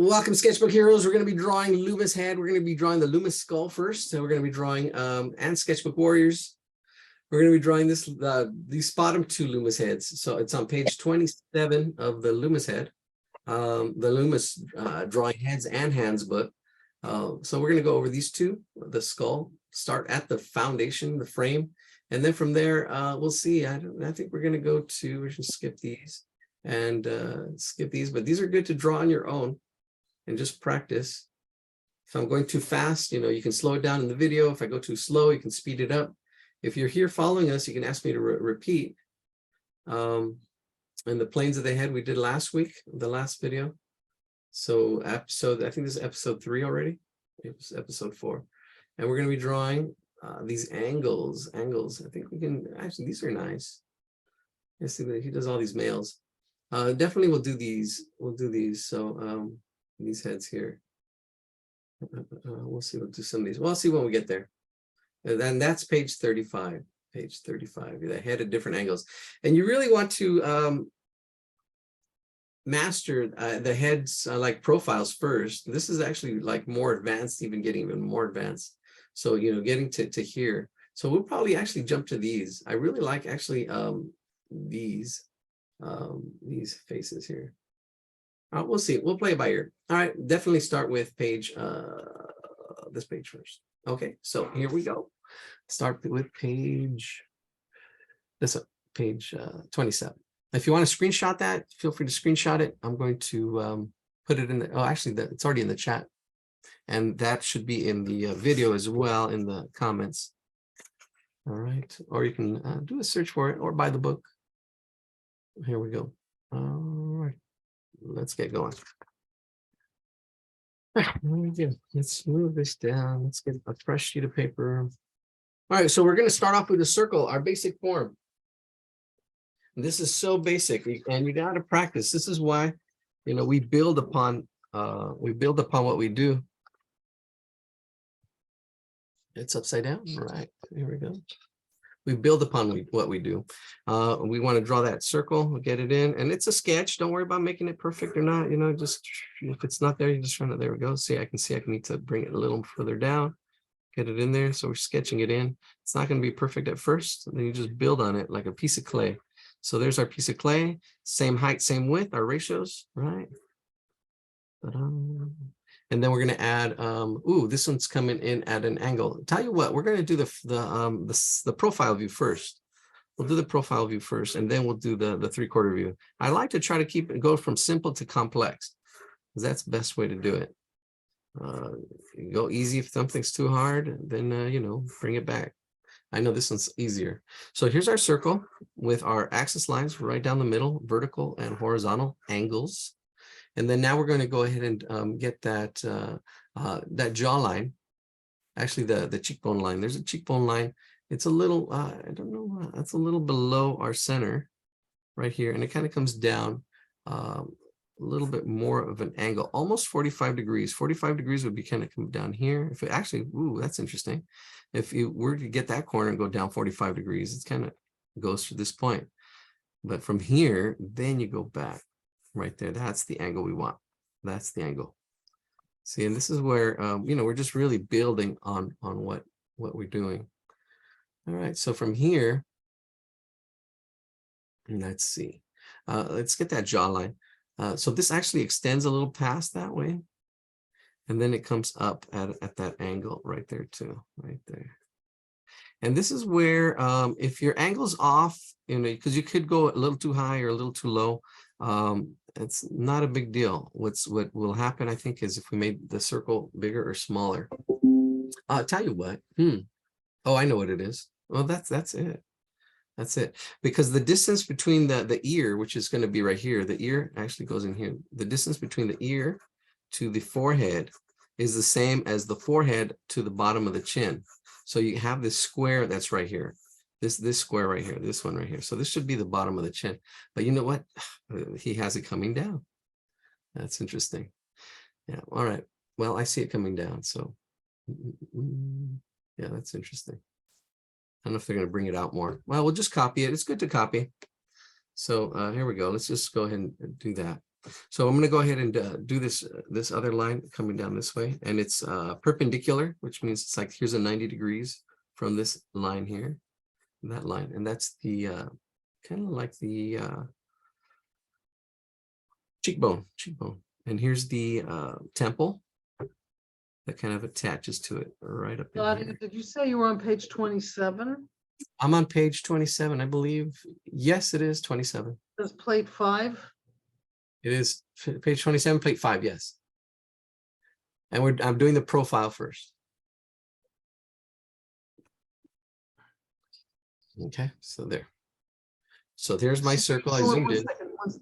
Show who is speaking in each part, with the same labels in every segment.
Speaker 1: Welcome, Sketchbook Heroes. We're going to be drawing Loomis head. We're going to be drawing the Loomis skull first. So we're going to be drawing and Sketchbook Warriors. We're going to be drawing these bottom two Loomis heads. So it's on page 27 of the Loomis head, the Loomis drawing heads and hands book. So we're going to go over these two, the skull, start at the foundation, the frame, and then from there we'll see. I think we're going to go to, we should skip these and but these are good to draw on your own and just practice. If I'm going too fast, you can slow it down in the video. If I go too slow, you can speed it up. If you're here following us, you can ask me to repeat. And the planes of the head we did last week, the last video. So I think this is episode 3 already. It was episode 4. And we're going to be drawing these angles. I think we can, actually, these are nice. I see that he does all these males. Definitely we'll do these. So these heads here. We'll see, we'll do some of these. We'll see when we get there. And then that's page 35. Page 35, the head at different angles. And you really want to master the heads like profiles first. This is actually like more advanced, getting even more advanced. So, getting to here. So we'll probably actually jump to these. I really like actually these faces here. We'll see. We'll play it by ear. All right, definitely start with page, this page first. Okay, so here we go. Start with page, this one, page 27. If you want to screenshot that, feel free to screenshot it. I'm going to put it in the, actually, it's already in the chat. And that should be in the video as well, in the comments. All right, or you can do a search for it or buy the book. Here we go. All right, let's get going. Let's move this down. Let's get a fresh sheet of paper. All right, so we're going to start off with a circle, our basic form. This is so basic, and you got to practice. This is why, we build upon what we do. It's upside down. All right, here we go. We build upon what we do. We want to draw that circle, we'll get it in, and it's a sketch. Don't worry about making it perfect or not. Just if it's not there, you just run it. There we go. See, I need to bring it a little further down, get it in there. So we're sketching it in. It's not going to be perfect at first. Then you just build on it like a piece of clay. So there's our piece of clay, same height, same width, our ratios, right? And then we're going to add, this one's coming in at an angle. Tell you what, we're going to do the profile view first. We'll do the profile view first, and then we'll do the 3/4 view. I like to try to go from simple to complex, because that's the best way to do it. You go easy. If something's too hard, then, bring it back. I know this one's easier. So here's our circle with our axis lines right down the middle, vertical and horizontal angles. And then now we're going to go ahead and get that jawline, actually the cheekbone line. There's a cheekbone line. It's a little, I don't know, that's a little below our center right here. And it kind of comes down a little bit more of an angle, almost 45 degrees. 45 degrees would be kind of come down here. If it actually, that's interesting. If you were to get that corner and go down 45 degrees, it kind of goes to this point. But from here, then you go back. Right there, that's the angle we want. That's the angle. See, and this is where we're just really building on what we're doing. All right, so from here, let's see. Let's get that jawline. So this actually extends a little past that way, and then it comes up at that angle right there too, right there. And this is where if your angle's off, because you could go a little too high or a little too low. It's not a big deal. What will happen, I think, is if we made the circle bigger or smaller. Tell you what. Oh, I know what it is. Well, that's it. That's it. Because the distance between the ear, which is going to be right here, the ear actually goes in here. The distance between the ear to the forehead is the same as the forehead to the bottom of the chin. So you have this square that's right here. This square right here, this one right here. So this should be the bottom of the chin. But you know what? He has it coming down. That's interesting. Yeah, all right. Well, I see it coming down. So yeah, that's interesting. I don't know if they're going to bring it out more. Well, we'll just copy it. It's good to copy. So here we go. Let's just go ahead and do that. So I'm going to go ahead and do this other line coming down this way, and it's perpendicular, which means it's like here's a 90 degrees from this line here, that line, and that's the kind of like the cheekbone, and here's the temple that kind of attaches to it right up in here.
Speaker 2: Did you say you were on page 27?
Speaker 1: I'm on page 27, I believe. Yes, it is 27.
Speaker 2: There's plate 5.
Speaker 1: It is page 27, plate 5, yes. And I'm doing the profile first. Okay, so there. So there's my circle. I zoomed in.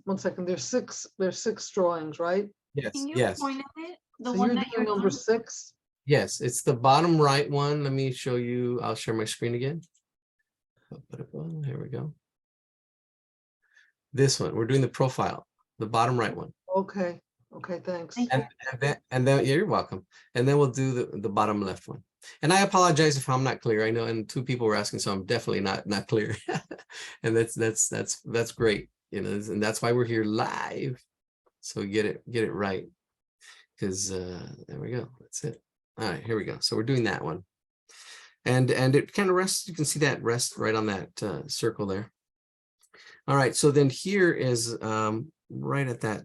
Speaker 2: One second. There's six drawings, right?
Speaker 1: Yes,
Speaker 3: Can you
Speaker 1: yes.
Speaker 3: point at it? The
Speaker 2: So
Speaker 3: one
Speaker 2: you're
Speaker 3: that
Speaker 2: doing
Speaker 3: you're
Speaker 2: number
Speaker 3: doing?
Speaker 2: 6.
Speaker 1: Yes, it's the bottom right one. Let me show you. I'll share my screen again. Here we go. This one, we're doing the profile, the bottom right one.
Speaker 2: Okay. Okay, thanks.
Speaker 3: Thank
Speaker 1: And then yeah, you're welcome. And then we'll do the bottom left one. And I apologize if I'm not clear. I know, and 2 people were asking, so I'm definitely not clear. And that's great, you know, and that's why we're here live. So get it right. Because there we go. That's it. All right, here we go. So we're doing that one. And it kind of rests, you can see that rest right on that circle there. All right, so then here is right at that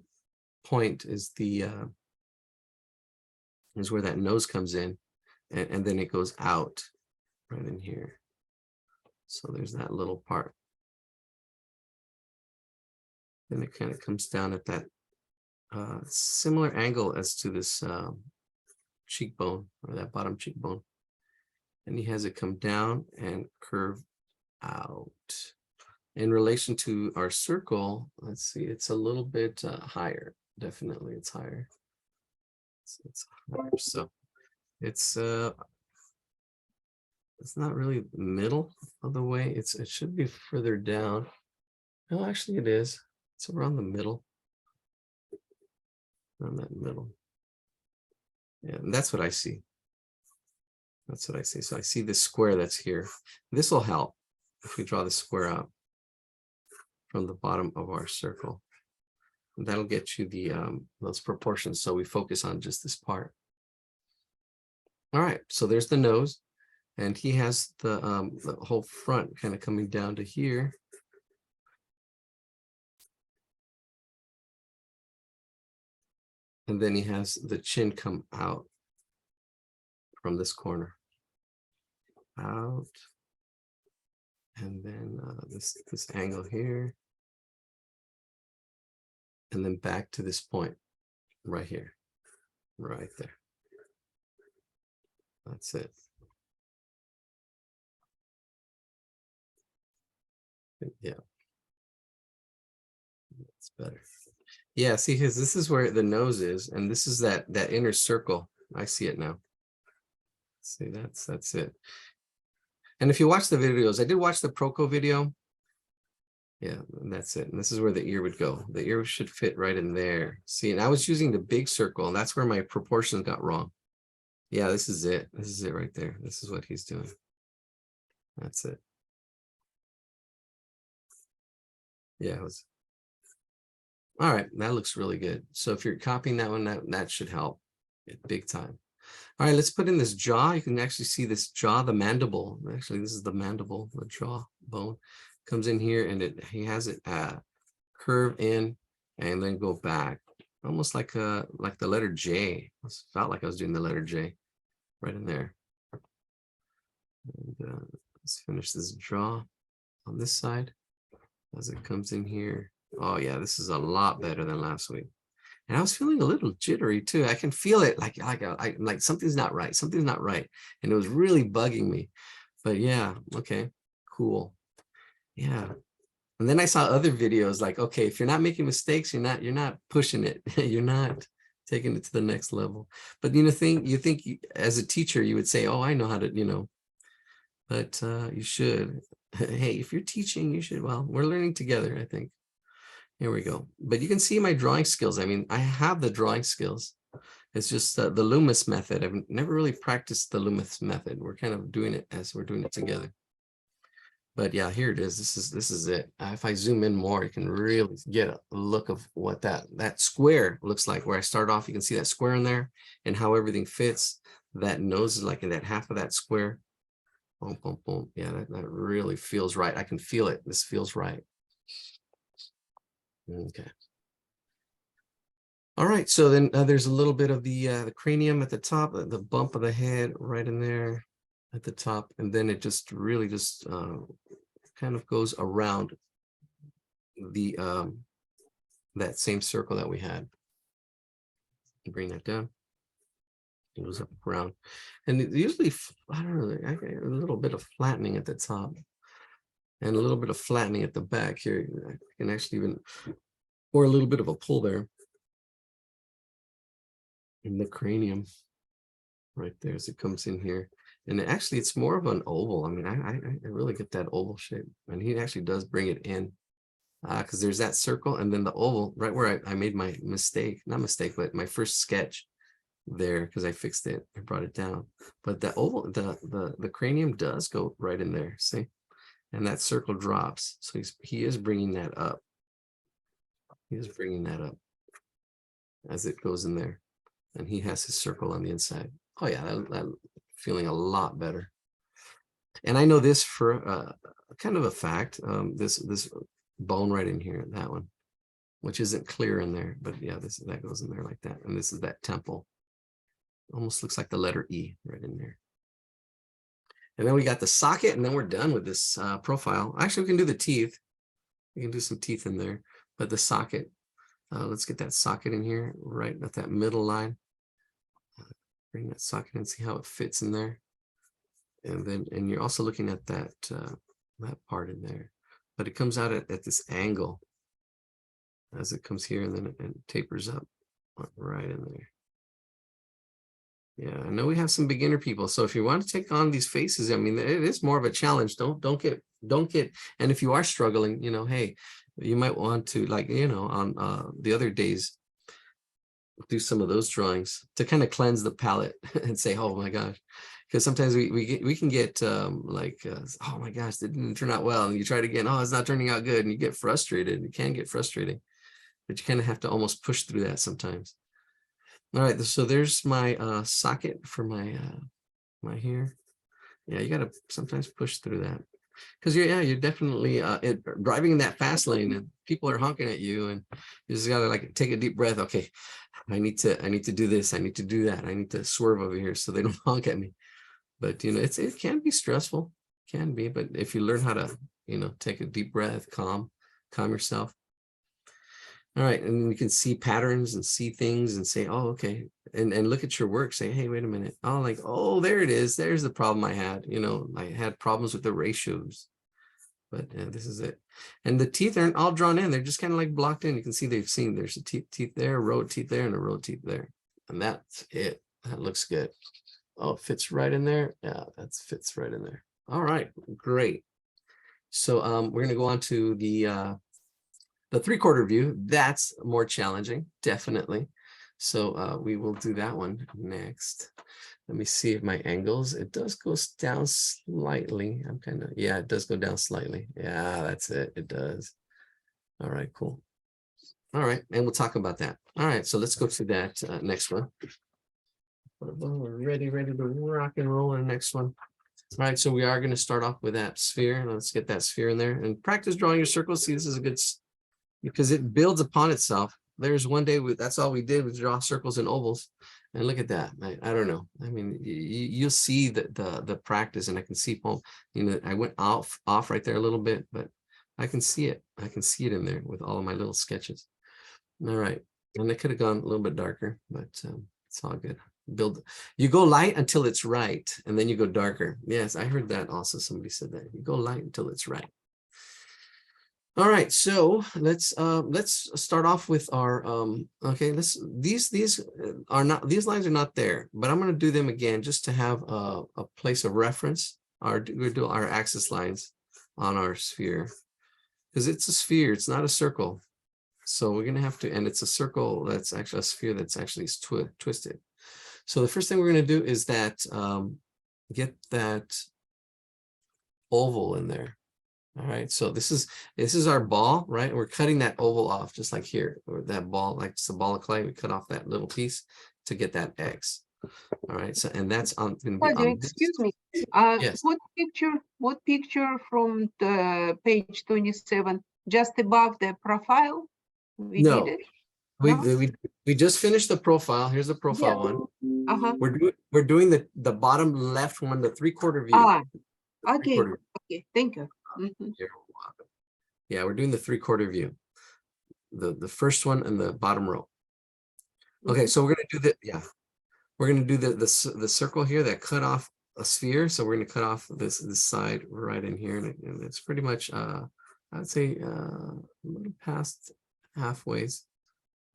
Speaker 1: point is the is where that nose comes in, and then it goes out right in here. So there's that little part. Then it kind of comes down at that similar angle as to this cheekbone, or that bottom cheekbone. And he has it come down and curve out. In relation to our circle, let's see, it's a little bit higher. Definitely it's higher. So it's higher. So it's not really the middle of the way. It should be further down. No, actually it is. It's around the middle. Around that middle. Yeah, and that's what I see. That's what I see. So I see this square that's here. This will help if we draw the square out from the bottom of our circle. And that'll get you the those proportions. So we focus on just this part. All right, so there's the nose, and he has the whole front kind of coming down to here. And then he has the chin come out from this corner. Out. And then this angle here. And then back to this point right here. Right there. That's it. Yeah. That's better. Yeah, see, because this is where the nose is, and this is that inner circle. I see it now. See, that's it. And if you watch the videos, I did watch the Proco video. Yeah, and that's it. And this is where the ear would go. The ear should fit right in there. See, and I was using the big circle, and that's where my proportions got wrong. Yeah, this is it. This is it right there. This is what he's doing. That's it. Yeah, it was. All right, that looks really good. So if you're copying that one, that should help big time. All right, let's put in this jaw. You can actually see this jaw, the mandible. Actually, this is the mandible, the jaw bone comes in here, and he has it curve in and then go back, almost like the letter J. I felt like I was doing the letter J right in there. And let's finish this jaw on this side as it comes in here. Oh yeah, this is a lot better than last week. And I was feeling a little jittery too. I can feel it like something's not right. Something's not right. And it was really bugging me. But yeah, okay, cool. Yeah. And then I saw other videos like, okay, if you're not making mistakes, you're not pushing it. You're not taking it to the next level. But you think as a teacher, you would say, oh, I know how to, but you should. Hey, if you're teaching, you should. Well, we're learning together, I think. Here we go. But you can see my drawing skills. I mean, I have the drawing skills. It's just the Loomis method. I've never really practiced the Loomis method. We're kind of doing it as we're doing it together. But yeah, here it is. This is it. If I zoom in more, you can really get a look of what that square looks like. Where I start off, you can see that square in there and how everything fits. That nose is like in that half of that square. Boom, boom, boom. Yeah, that really feels right. I can feel it. This feels right. Okay. All right. So then there's a little bit of the cranium at the top, the bump of the head right in there at the top, and then it just really just kind of goes around the that same circle that we had. Bring that down. It goes up around, and it usually I don't know, a little bit of flattening at the top, and a little bit of flattening at the back here. I can actually even, or a little bit of a pull there in the cranium, right there as it comes in here. And actually, it's more of an oval. I mean, I really get that oval shape, and he actually does bring it in. Because there's that circle and then the oval right where I made my mistake, not mistake, but my first sketch there, because I fixed it, I brought it down. But the oval, the cranium does go right in there, see? And that circle drops. So he is bringing that up. He is bringing that up as it goes in there. And he has his circle on the inside. Oh yeah, that feeling a lot better. And I know this for kind of a fact, this bone right in here, that one, which isn't clear in there, but yeah, that goes in there like that. And this is that temple. Almost looks like the letter E right in there. And then we got the socket, and then we're done with this profile. Actually, we can do the teeth. We can do some teeth in there, but the socket, let's get that socket in here, right at that middle line. Bring that socket and see how it fits in there. And you're also looking at that that part in there, but it comes out at this angle as it comes here, and then it tapers up right in there. Yeah, I know we have some beginner people, so if you want to take on these faces, I mean, it is more of a challenge. Don't get, and if you are struggling, you know, hey, you might want to, like, you know, on the other days, do some of those drawings to kind of cleanse the palette and say, oh my gosh, because sometimes we can get like oh my gosh, it didn't turn out well, and you try it again, oh, it's not turning out good, and you get frustrated. You can get frustrating, but you kind of have to almost push through that sometimes. All right, so there's my socket for my my hair. Yeah, you gotta sometimes push through that, because you're definitely driving in that fast lane, and people are honking at you, and you just gotta like take a deep breath. Okay, I need to do this, I need to do that, I need to swerve over here so they don't honk at me. But you know, it can be stressful, can be, but if you learn how to, you know, take a deep breath, calm yourself. All right, and then you can see patterns and see things and say, oh, okay, and look at your work, say, hey, wait a minute, oh, like, oh, there it is, there's the problem I had. You know, I had problems with the ratios, but this is it. And the teeth aren't all drawn in, they're just kind of like blocked in. You can see there's a teeth there, a row of teeth there, and a row of teeth there, and that's it. That looks good. Oh, it fits right in there. Yeah, that fits right in there. All right, great. So we're going to go on to the 3/4 view. That's more challenging, definitely. So we will do that one next. Let me see if my angles, it does go down slightly. I'm kind of, yeah, it does go down slightly. Yeah, that's it. It does. All right, cool. All right, and we'll talk about that. All right, so let's go to that next one. We're ready to rock and roll in the next one. All right, so we are going to start off with that sphere. Let's get that sphere in there and practice drawing your circles. See, this is a good, because it builds upon itself. There's one day that's all we did was draw circles and ovals, and look at that. I don't know. I mean, you'll see the practice, and I can see, you know, I went off right there a little bit, but I can see it. I can see it in there with all of my little sketches. All right, and I could have gone a little bit darker, but it's all good. You go light until it's right, and then you go darker. Yes, I heard that also. Somebody said that you go light until it's right. All right, so let's start off with our okay, these lines are not there, but I'm going to do them again just to have a place of reference. We'll do our axis lines on our sphere, because it's a sphere, it's not a circle. So we're going to have to, and it's a circle that's actually a sphere that's actually twisted. So the first thing we're going to do is that get that oval in there. All right, so this is our ball, right? We're cutting that oval off just like here, or that ball, like it's a ball of clay. We cut off that little piece to get that X. All right, so and that's on going to be
Speaker 3: Claudia,
Speaker 1: on this.
Speaker 3: excuse me.
Speaker 1: Yes.
Speaker 3: What picture from the page 27, just above the profile? We
Speaker 1: No.
Speaker 3: did it?
Speaker 1: We,
Speaker 3: No?
Speaker 1: we just finished the profile. Here's the profile one.
Speaker 3: Uh-huh.
Speaker 1: We're doing the bottom left one, the 3/4 view.
Speaker 3: Ah, okay,
Speaker 1: 3/4.
Speaker 3: okay, thank you. Mhm.
Speaker 1: You're welcome. Yeah, we're doing the 3/4 view. The first one and the bottom row. Okay, so we're gonna do the we're gonna do the circle here that cut off a sphere. So we're gonna cut off this side right in here, and it's pretty much I'd say a little past halfways.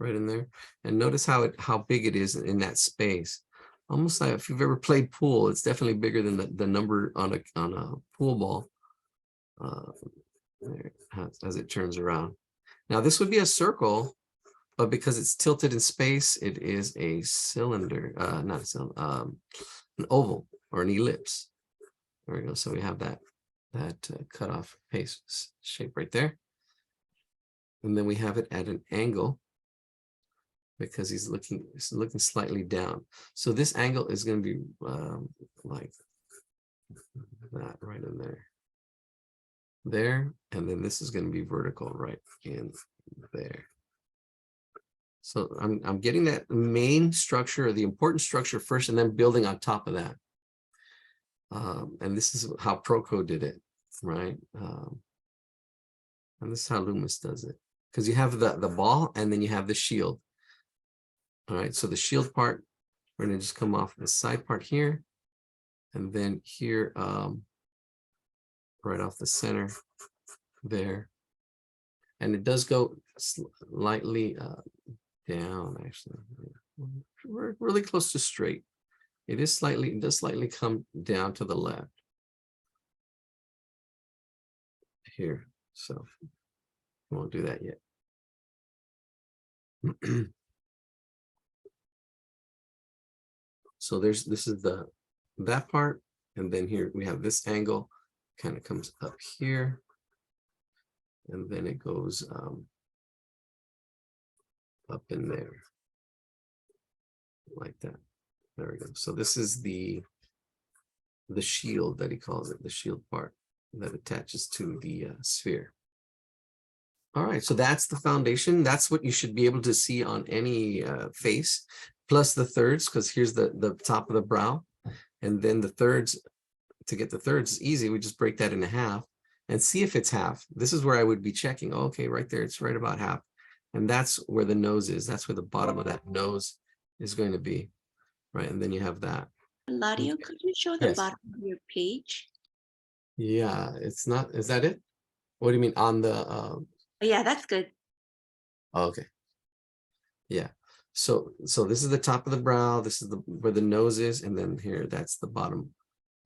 Speaker 1: Right in there, and notice how big it is in that space. Almost like if you've ever played pool, it's definitely bigger than the number on a pool ball there, as it turns around. Now this would be a circle, but because it's tilted in space, it is a cylinder, not a cylinder, an oval or an ellipse. There we go. So we have that cut off paste shape right there, and then we have it at an angle, because he's looking slightly down. So this angle is going to be like that right in there, and then this is going to be vertical right in there. So I'm getting that main structure, or the important structure first, and then building on top of that. And this is how Proco did it, right? And this is how Loomis does it, because you have the ball, and then you have the shield. All right, so the shield part, we're going to just come off the side part here, and then here, right off the center there. And it does go slightly down, actually. We're really close to straight. It does slightly come down to the left here. So we won't do that yet. So this is that part, and then here we have this angle kind of comes up here, and then it goes up in there like that. There we go. So this is the shield that he calls it, the shield part that attaches to the sphere. All right, so that's the foundation. That's what you should be able to see on any face, plus the thirds, because here's the top of the brow, and then the thirds. To get the thirds is easy. We just break that into half and see if it's half. This is where I would be checking. Oh, okay, right there, it's right about half, and that's where the nose is. That's where the bottom of that nose is going to be, right? And then you have that.
Speaker 4: Ladio, could you show the
Speaker 1: Yes.
Speaker 4: bottom of your page?
Speaker 1: Yeah, it's not. Is that it? What do you mean on the?
Speaker 4: Oh, yeah, that's good.
Speaker 1: Okay. Yeah. So this is the top of the brow. This is where the nose is, and then here that's the bottom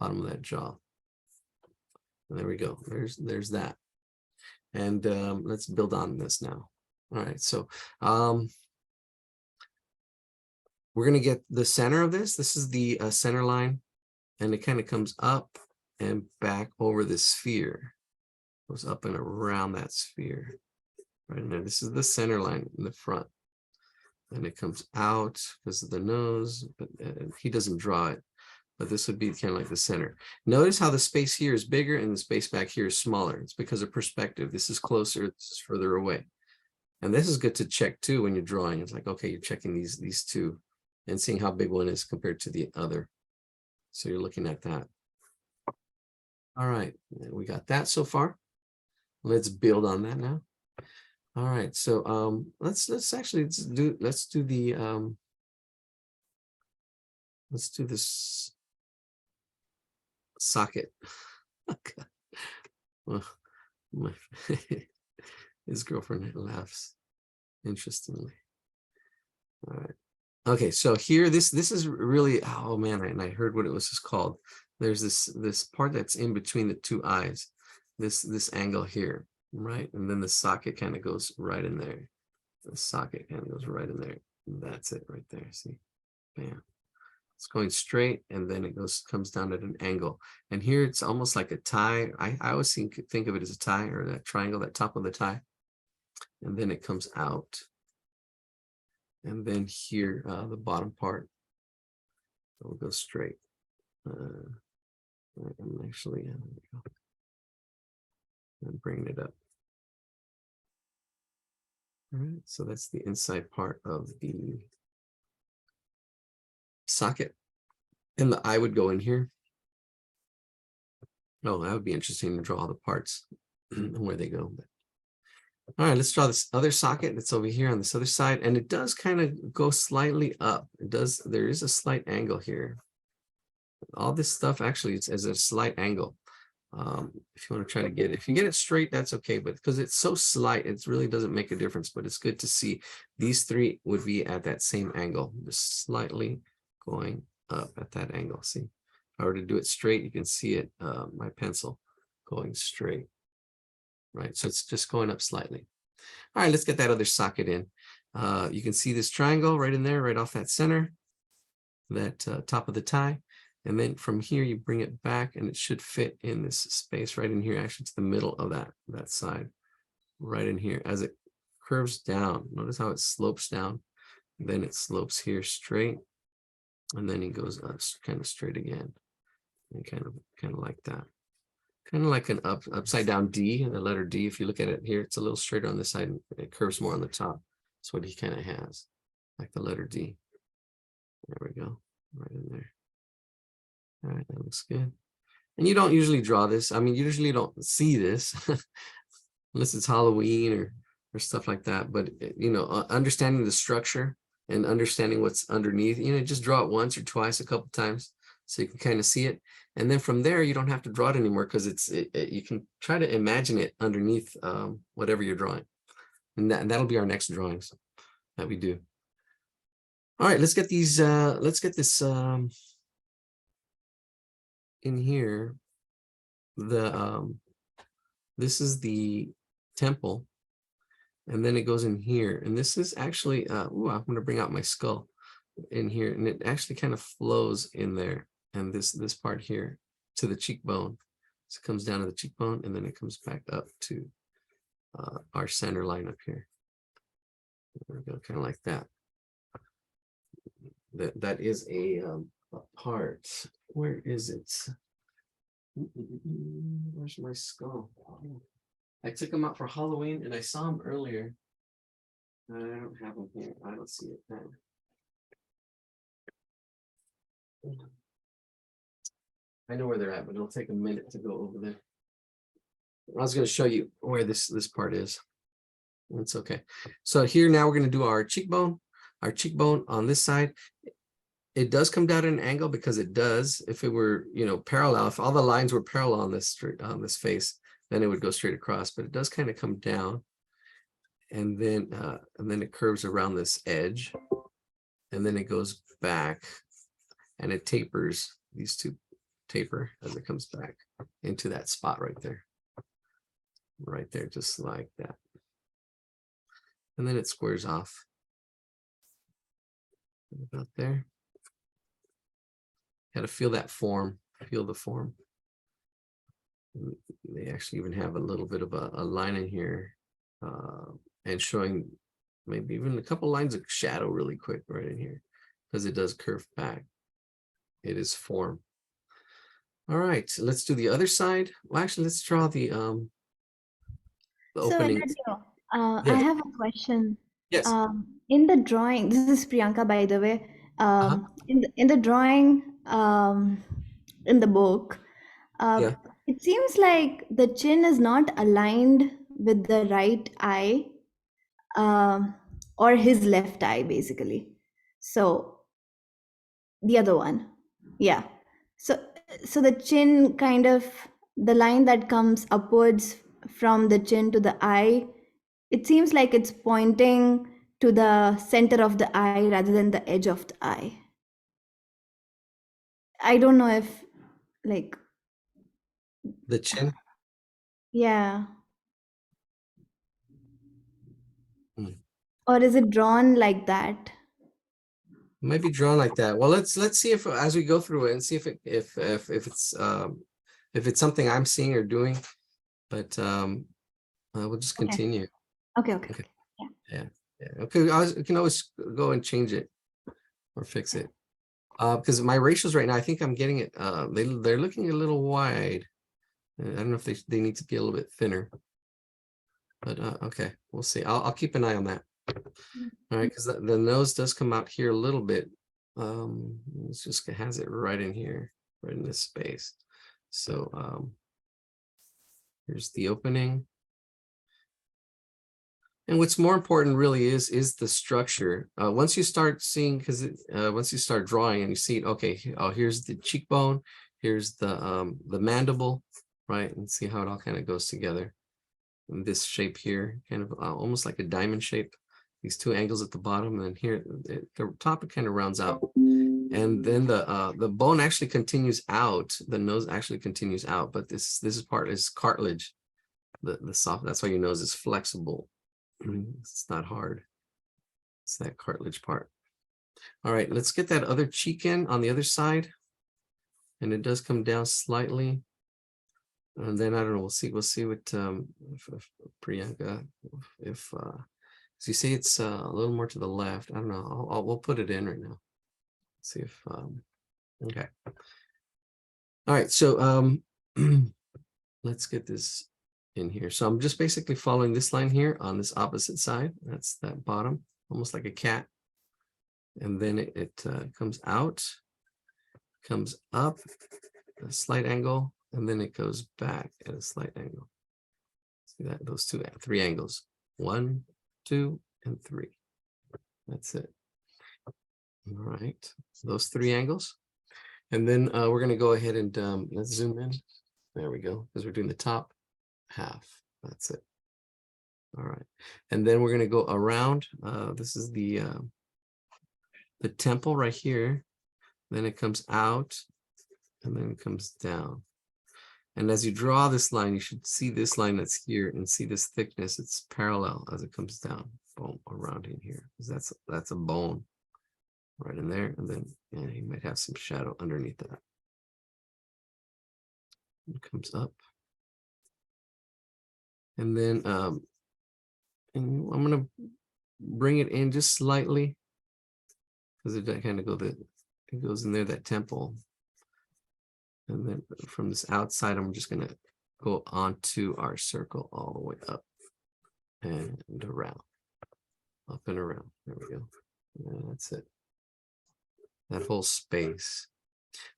Speaker 1: of that jaw. And there we go. There's that. And let's build on this now. All right. So we're gonna get the center of this. This is the center line, and it kind of comes up and back over the sphere. Goes up and around that sphere. Right in there. This is the center line in the front. And it comes out because of the nose, but he doesn't draw it. But this would be kind of like the center. Notice how the space here is bigger and the space back here is smaller. It's because of perspective. This is closer, this is further away. And this is good to check too when you're drawing. It's like, okay, you're checking these two and seeing how big one is compared to the other. So you're looking at that. All right, we got that so far. Let's build on that now. All right, so let's do this socket. Well, his girlfriend laughs interestingly. All right. Okay, so here this is really, oh man, and I heard what it was just called. There's this part that's in between the two eyes, this angle here, right? And then the socket kind of goes right in there. The socket kind of goes right in there. That's it right there. See, bam. It's going straight, and then it comes down at an angle. And here it's almost like a tie. I always think of it as a tie, or that triangle, that top of the tie. And then it comes out. And then here, the bottom part will go straight. I'm actually, there we go. I'm bringing it up. All right, so that's the inside part of the socket. And the eye would go in here. Oh, that would be interesting to draw all the parts and where they go. All right, let's draw this other socket that's over here on this other side. And it does kind of go slightly up. There is a slight angle here. All this stuff actually is a slight angle. If you want to try to get it, if you get it straight, that's okay. But because it's so slight, it really doesn't make a difference. But it's good to see these three would be at that same angle, just slightly going up at that angle. See, if I were to do it straight, you can see it, my pencil going straight. Right, so it's just going up slightly. All right, let's get that other socket in. You can see this triangle right in there, right off that center, that top of the tie. And then from here, you bring it back and it should fit in this space right in here, actually to the middle of that side, right in here. As it curves down, notice how it slopes down. Then it slopes here straight. And then it goes up kind of straight again. And kind of like that. Kind of like an upside down D, the letter D. If you look at it here, it's a little straighter on this side. And it curves more on the top. That's what he kind of has, like the letter D. There we go, right in there. All right, that looks good. And you don't usually draw this. I mean, you usually don't see this unless it's Halloween or stuff like that. But, you know, understanding the structure and understanding what's underneath, you know, just draw it once or twice, a couple times, so you can kind of see it. And then from there, you don't have to draw it anymore because you can try to imagine it underneath whatever you're drawing. And that'll be our next drawings that we do. All right, let's get these, let's get this in here. This is the temple. And then it goes in here. And this is actually, ooh, I'm going to bring out my skull in here. And it actually kind of flows in there. And this part here to the cheekbone. So it comes down to the cheekbone and then it comes back up to our center line up here. There we go, kind of like that. That is a part. Where is it? Where's my skull? I took him out for Halloween and I saw him earlier. I don't have him here. I don't see it now. I know where they're at, but it'll take a minute to go over there. I was going to show you where this part is. It's okay. So here now we're going to do our cheekbone. Our cheekbone on this side. It does come down at an angle because it does. If it were, you know, parallel, if all the lines were parallel on this face, then it would go straight across. But it does kind of come down, and then it curves around this edge, and then it goes back, and it tapers. These two taper as it comes back into that spot right there, just like that. And then it squares off about there. Got to feel that form, feel the form. They actually even have a little bit of a line in here and showing maybe even a couple lines of shadow really quick right in here because it does curve back. It is form. All right, let's do the other side. Well, actually, let's draw the opening.
Speaker 5: Ennio,
Speaker 1: Yes.
Speaker 5: I have a question.
Speaker 1: Yes.
Speaker 5: In the drawing, this is Priyanka, by the way. In the drawing, in the book,
Speaker 1: Yeah.
Speaker 5: it seems like the chin is not aligned with the right eye, or his left eye, basically. So the other one, yeah. So the chin kind of, the line that comes upwards from the chin to the eye, it seems like it's pointing to the center of the eye rather than the edge of the eye. I don't know if, like,
Speaker 1: The chin.
Speaker 5: yeah.
Speaker 1: Hmm.
Speaker 5: Or is it drawn like that?
Speaker 1: might be drawn like that. Well, let's see if as we go through it and see if it's something I'm seeing or doing. But we'll just
Speaker 5: Okay.
Speaker 1: continue.
Speaker 5: Okay.
Speaker 1: Yeah. Okay, I can always go and change it or fix it. Because my ratios right now, I think I'm getting it. They're looking a little wide. I don't know if they need to be a little bit thinner. But okay, we'll see. I'll keep an eye on that. All right, because the nose does come out here a little bit. It's just has it right in here, right in this space. So here's the opening. And what's more important really is the structure. Once you start seeing, because once you start drawing and you see it, okay, here's the cheekbone, here's the mandible, right? And see how it all kind of goes together. And this shape here, kind of almost like a diamond shape. These two angles at the bottom, and then here the top it kind of rounds out, and then the bone actually continues out. The nose actually continues out, but this part is cartilage. The soft. That's why your nose is flexible. It's not hard. It's that cartilage part. All right, let's get that other cheek in on the other side, and it does come down slightly. And then I don't know. We'll see what if Priyanka, if so you see it's a little more to the left. I don't know. We'll put it in right now. See if okay. All right, so let's get this in here. So I'm just basically following this line here on this opposite side. That's that bottom, almost like a cat. And then it comes out, comes up at a slight angle, and then it goes back at a slight angle. See that? Those three angles. 1, 2, and 3. That's it. All right. So those 3 angles. And then we're going to go ahead and let's zoom in. There we go. Because we're doing the top half. That's it. All right. And then we're going to go around. This is the temple right here. Then it comes out and then it comes down. And as you draw this line, you should see this line that's here and see this thickness. It's parallel as it comes down, boom, around in here. Because that's a bone right in there. And then you might have some shadow underneath that. It comes up. And then and I'm going to bring it in just slightly because it kind of it goes in there, that temple. And then from this outside, I'm just going to go onto our circle all the way up and around, up and around. There we go. And that's it. That whole space.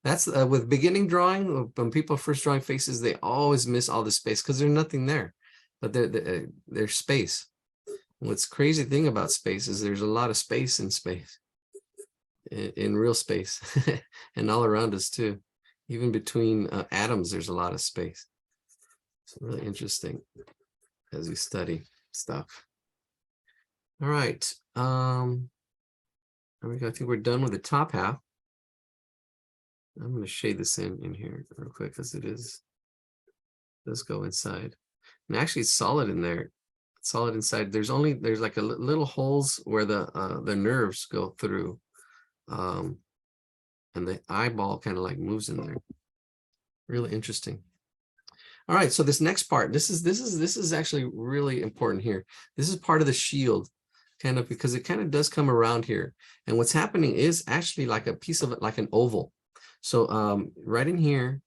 Speaker 1: That's with beginning drawing. When people are first drawing faces, they always miss all the space because there's nothing there, but there's space. What's crazy thing about space is there's a lot of space in space, in real space, and all around us too. Even between atoms, there's a lot of space. It's really interesting as we study stuff. All right. There we go. I think we're done with the top half. I'm going to shade this in here real quick because does go inside. And actually it's solid in there. It's solid inside. There's like little holes where the nerves go through. And the eyeball kind of like moves in there. Really interesting. All right, so this next part, this is actually really important here. This is part of the shield, kind of, because it kind of does come around here. And what's happening is actually like a piece of it, like an oval. So right in here,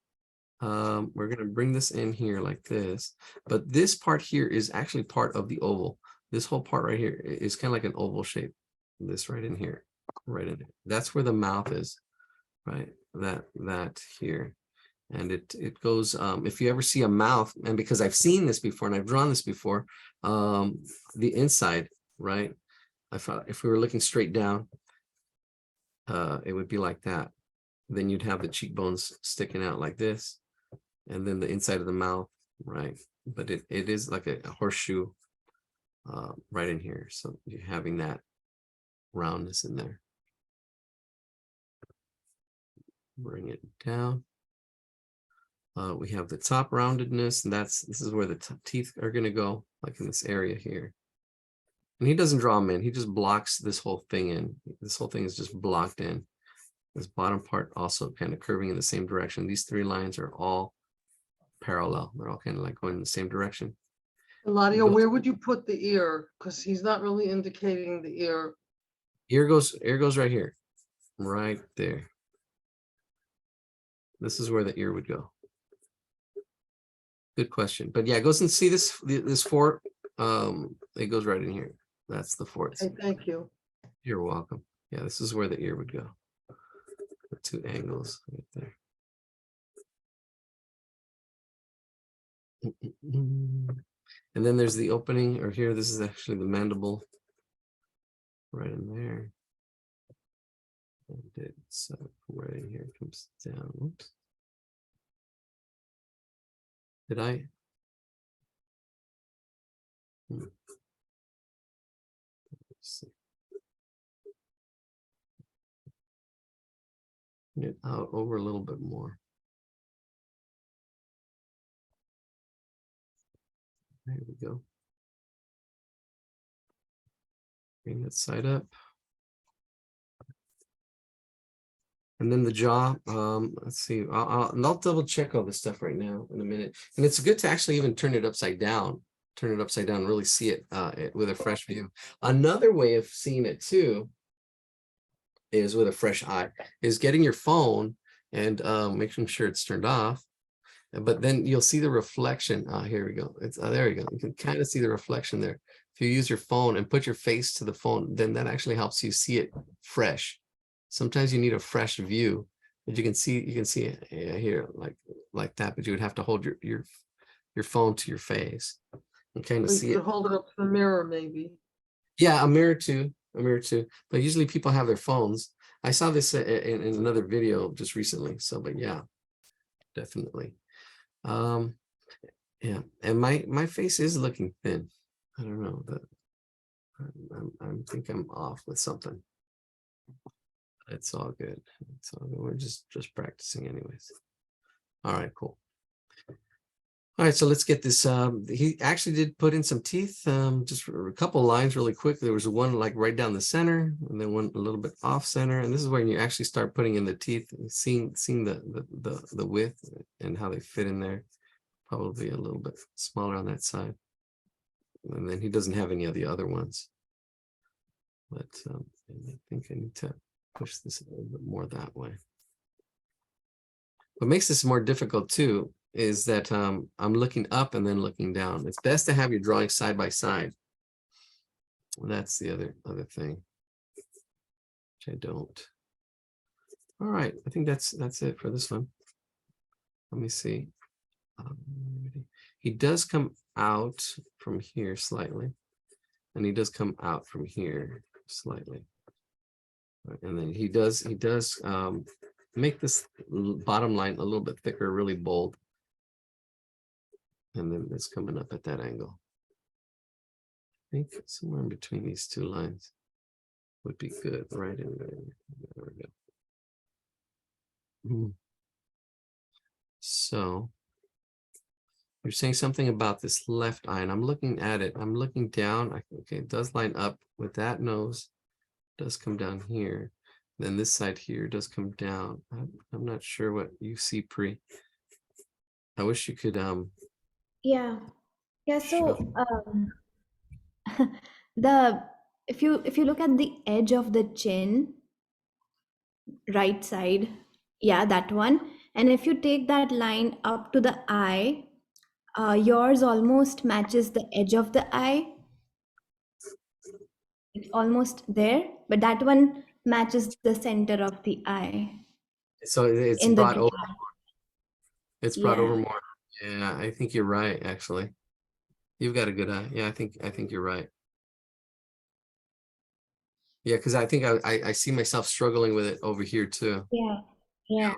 Speaker 1: we're going to bring this in here like this. But this part here is actually part of the oval. This whole part right here is kind of like an oval shape. This right in here, right in there. That's where the mouth is. Right, that here, and it goes. If you ever see a mouth, and because I've seen this before and I've drawn this before, the inside, right? If we were looking straight down, it would be like that. Then you'd have the cheekbones sticking out like this, and then the inside of the mouth, right? But it is like a horseshoe, right in here. So you're having that roundness in there. Bring it down. We have the top roundedness, and this is where the teeth are going to go, like in this area here. And he doesn't draw them in. He just blocks this whole thing in. This whole thing is just blocked in. This bottom part also kind of curving in the same direction. These three lines are all parallel. They're all kind of like going in the same direction.
Speaker 2: Eladio,
Speaker 1: Those-
Speaker 2: where would you put the ear? Because he's not really indicating the ear.
Speaker 1: Ear goes right here. Right there. This is where the ear would go. Good question. But yeah, it goes and see this four. It goes right in here. That's the fourth.
Speaker 2: Okay, thank you.
Speaker 1: You're welcome. Yeah, this is where the ear would go. The two angles right there. And then there's the opening, or here, this is actually the mandible right in there. And it's right in here, it comes down. Oops. Did I? Let's see. It out over a little bit more. There we go. Bring that side up. And then the jaw, let's see, I'll double check all this stuff right now in a minute. And it's good to actually even turn it upside down, really see it with a fresh view. Another way of seeing it too is with a fresh eye, is getting your phone and making sure it's turned off. But then you'll see the reflection. Here we go. It's there you go. You can kind of see the reflection there. If you use your phone and put your face to the phone, then that actually helps you see it fresh. Sometimes you need a fresh view, but you can see it here like that, but you would have to hold your phone to your face and kind of
Speaker 2: Or
Speaker 1: see
Speaker 2: you
Speaker 1: it.
Speaker 2: could hold it up to the mirror, maybe.
Speaker 1: Yeah, a mirror too. But usually people have their phones. I saw this in another video just recently. So, but yeah, definitely. Yeah, and my face is looking thin. I don't know, but I think I'm off with something. It's all good. It's all good. We're just practicing anyways. All right, cool. All right, so let's get this. He actually did put in some teeth, just a couple lines really quick. There was one like right down the center, and then one a little bit off center. And this is when you actually start putting in the teeth, seeing the width and how they fit in there. Probably a little bit smaller on that side. And then he doesn't have any of the other ones. But I think I need to push this a little bit more that way. What makes this more difficult too is that I'm looking up and then looking down. It's best to have your drawing side by side. That's the other thing, which I don't. All right, I think that's it for this one. Let me see. He does come out from here slightly, and he does come out from here slightly. And then he does make this bottom line a little bit thicker, really bold. And then it's coming up at that angle. I think somewhere in between these two lines would be good, right in there. There we go. So you're saying something about this left eye, and I'm looking at it. I'm looking down. Okay, it does line up with that nose. Does come down here. Then this side here does come down. I'm not sure what you see, Pri. I wish you could
Speaker 5: Yeah. So if you look at the edge of the chin, right side, yeah, that one. And if you take that line up to the eye, yours almost matches the edge of the eye. It's almost there, but that one matches the center of the eye.
Speaker 1: so it's
Speaker 5: in the
Speaker 1: brought over.
Speaker 5: drawing.
Speaker 1: It's brought over
Speaker 5: Yeah.
Speaker 1: more. Yeah, I think you're right, actually. You've got a good eye. Yeah, I think you're right. Yeah, because I think I see myself struggling with it over here too.
Speaker 5: Yeah.
Speaker 1: Yeah,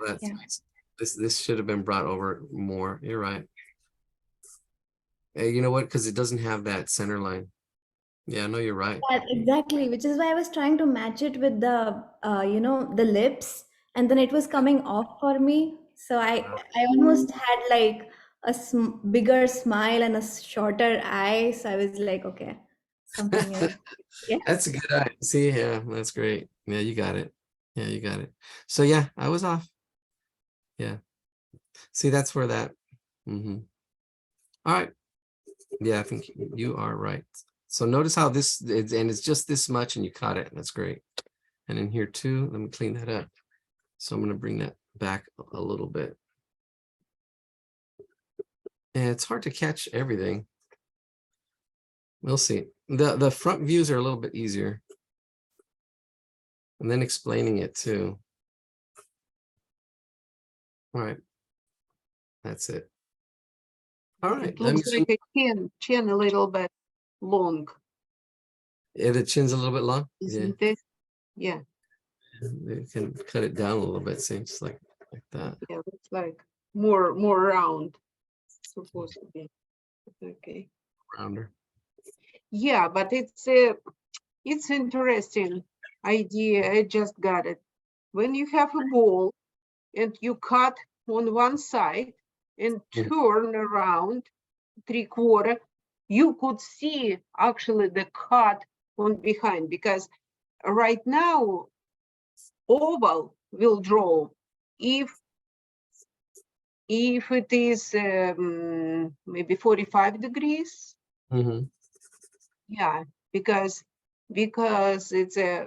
Speaker 1: this should have been brought over more. You're right. Hey, you know what? Because it doesn't have that center line. Yeah, no, you're right.
Speaker 5: Yeah, exactly, which is why I was trying to match it with the the lips, and then it was coming off for me. So I almost had like a bigger smile and a shorter eye. So I was like, okay, something new. Yeah.
Speaker 1: That's a good eye. See, yeah, that's great. Yeah, you got it. Yeah, you got it. So yeah, I was off. Yeah. See, that's where that. All right. Yeah, I think you are right. So notice how this is, and it's just this much, and you caught it. That's great. And in here too, let me clean that up. So I'm going to bring that back a little bit. And it's hard to catch everything. We'll see. The front views are a little bit easier. And then explaining it too. All right. That's it. All right.
Speaker 3: It
Speaker 1: Let me
Speaker 3: looks
Speaker 1: zoom.
Speaker 3: like a chin a little bit long,
Speaker 1: Yeah, the chin's a little bit long. Yeah.
Speaker 3: isn't it? Yeah,
Speaker 1: You can cut it down a little bit. See, just like that.
Speaker 3: yeah, looks like more round, supposed to be. Okay.
Speaker 1: Rounder.
Speaker 3: Yeah, but it's interesting idea. I just got it. When you have a ball and you cut on one side and
Speaker 1: Mhm.
Speaker 3: turn around 3/4, you could see actually the cut on behind, because right now oval will draw if it is maybe 45 degrees.
Speaker 1: Mhm.
Speaker 3: Yeah, because it's a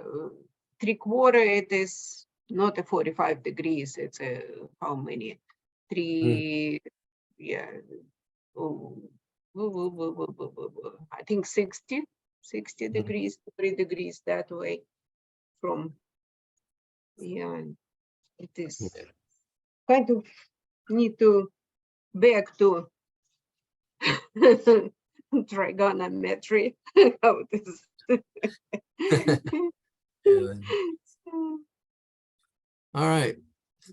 Speaker 3: 3/4, it is not a 45 degrees, it's a how many? Three, yeah. Oh, I think 60 degrees, 3 degrees that way from, yeah, it is
Speaker 1: Yeah.
Speaker 3: kind of need to back to trigonometry, how it is.
Speaker 1: Yeah. All right.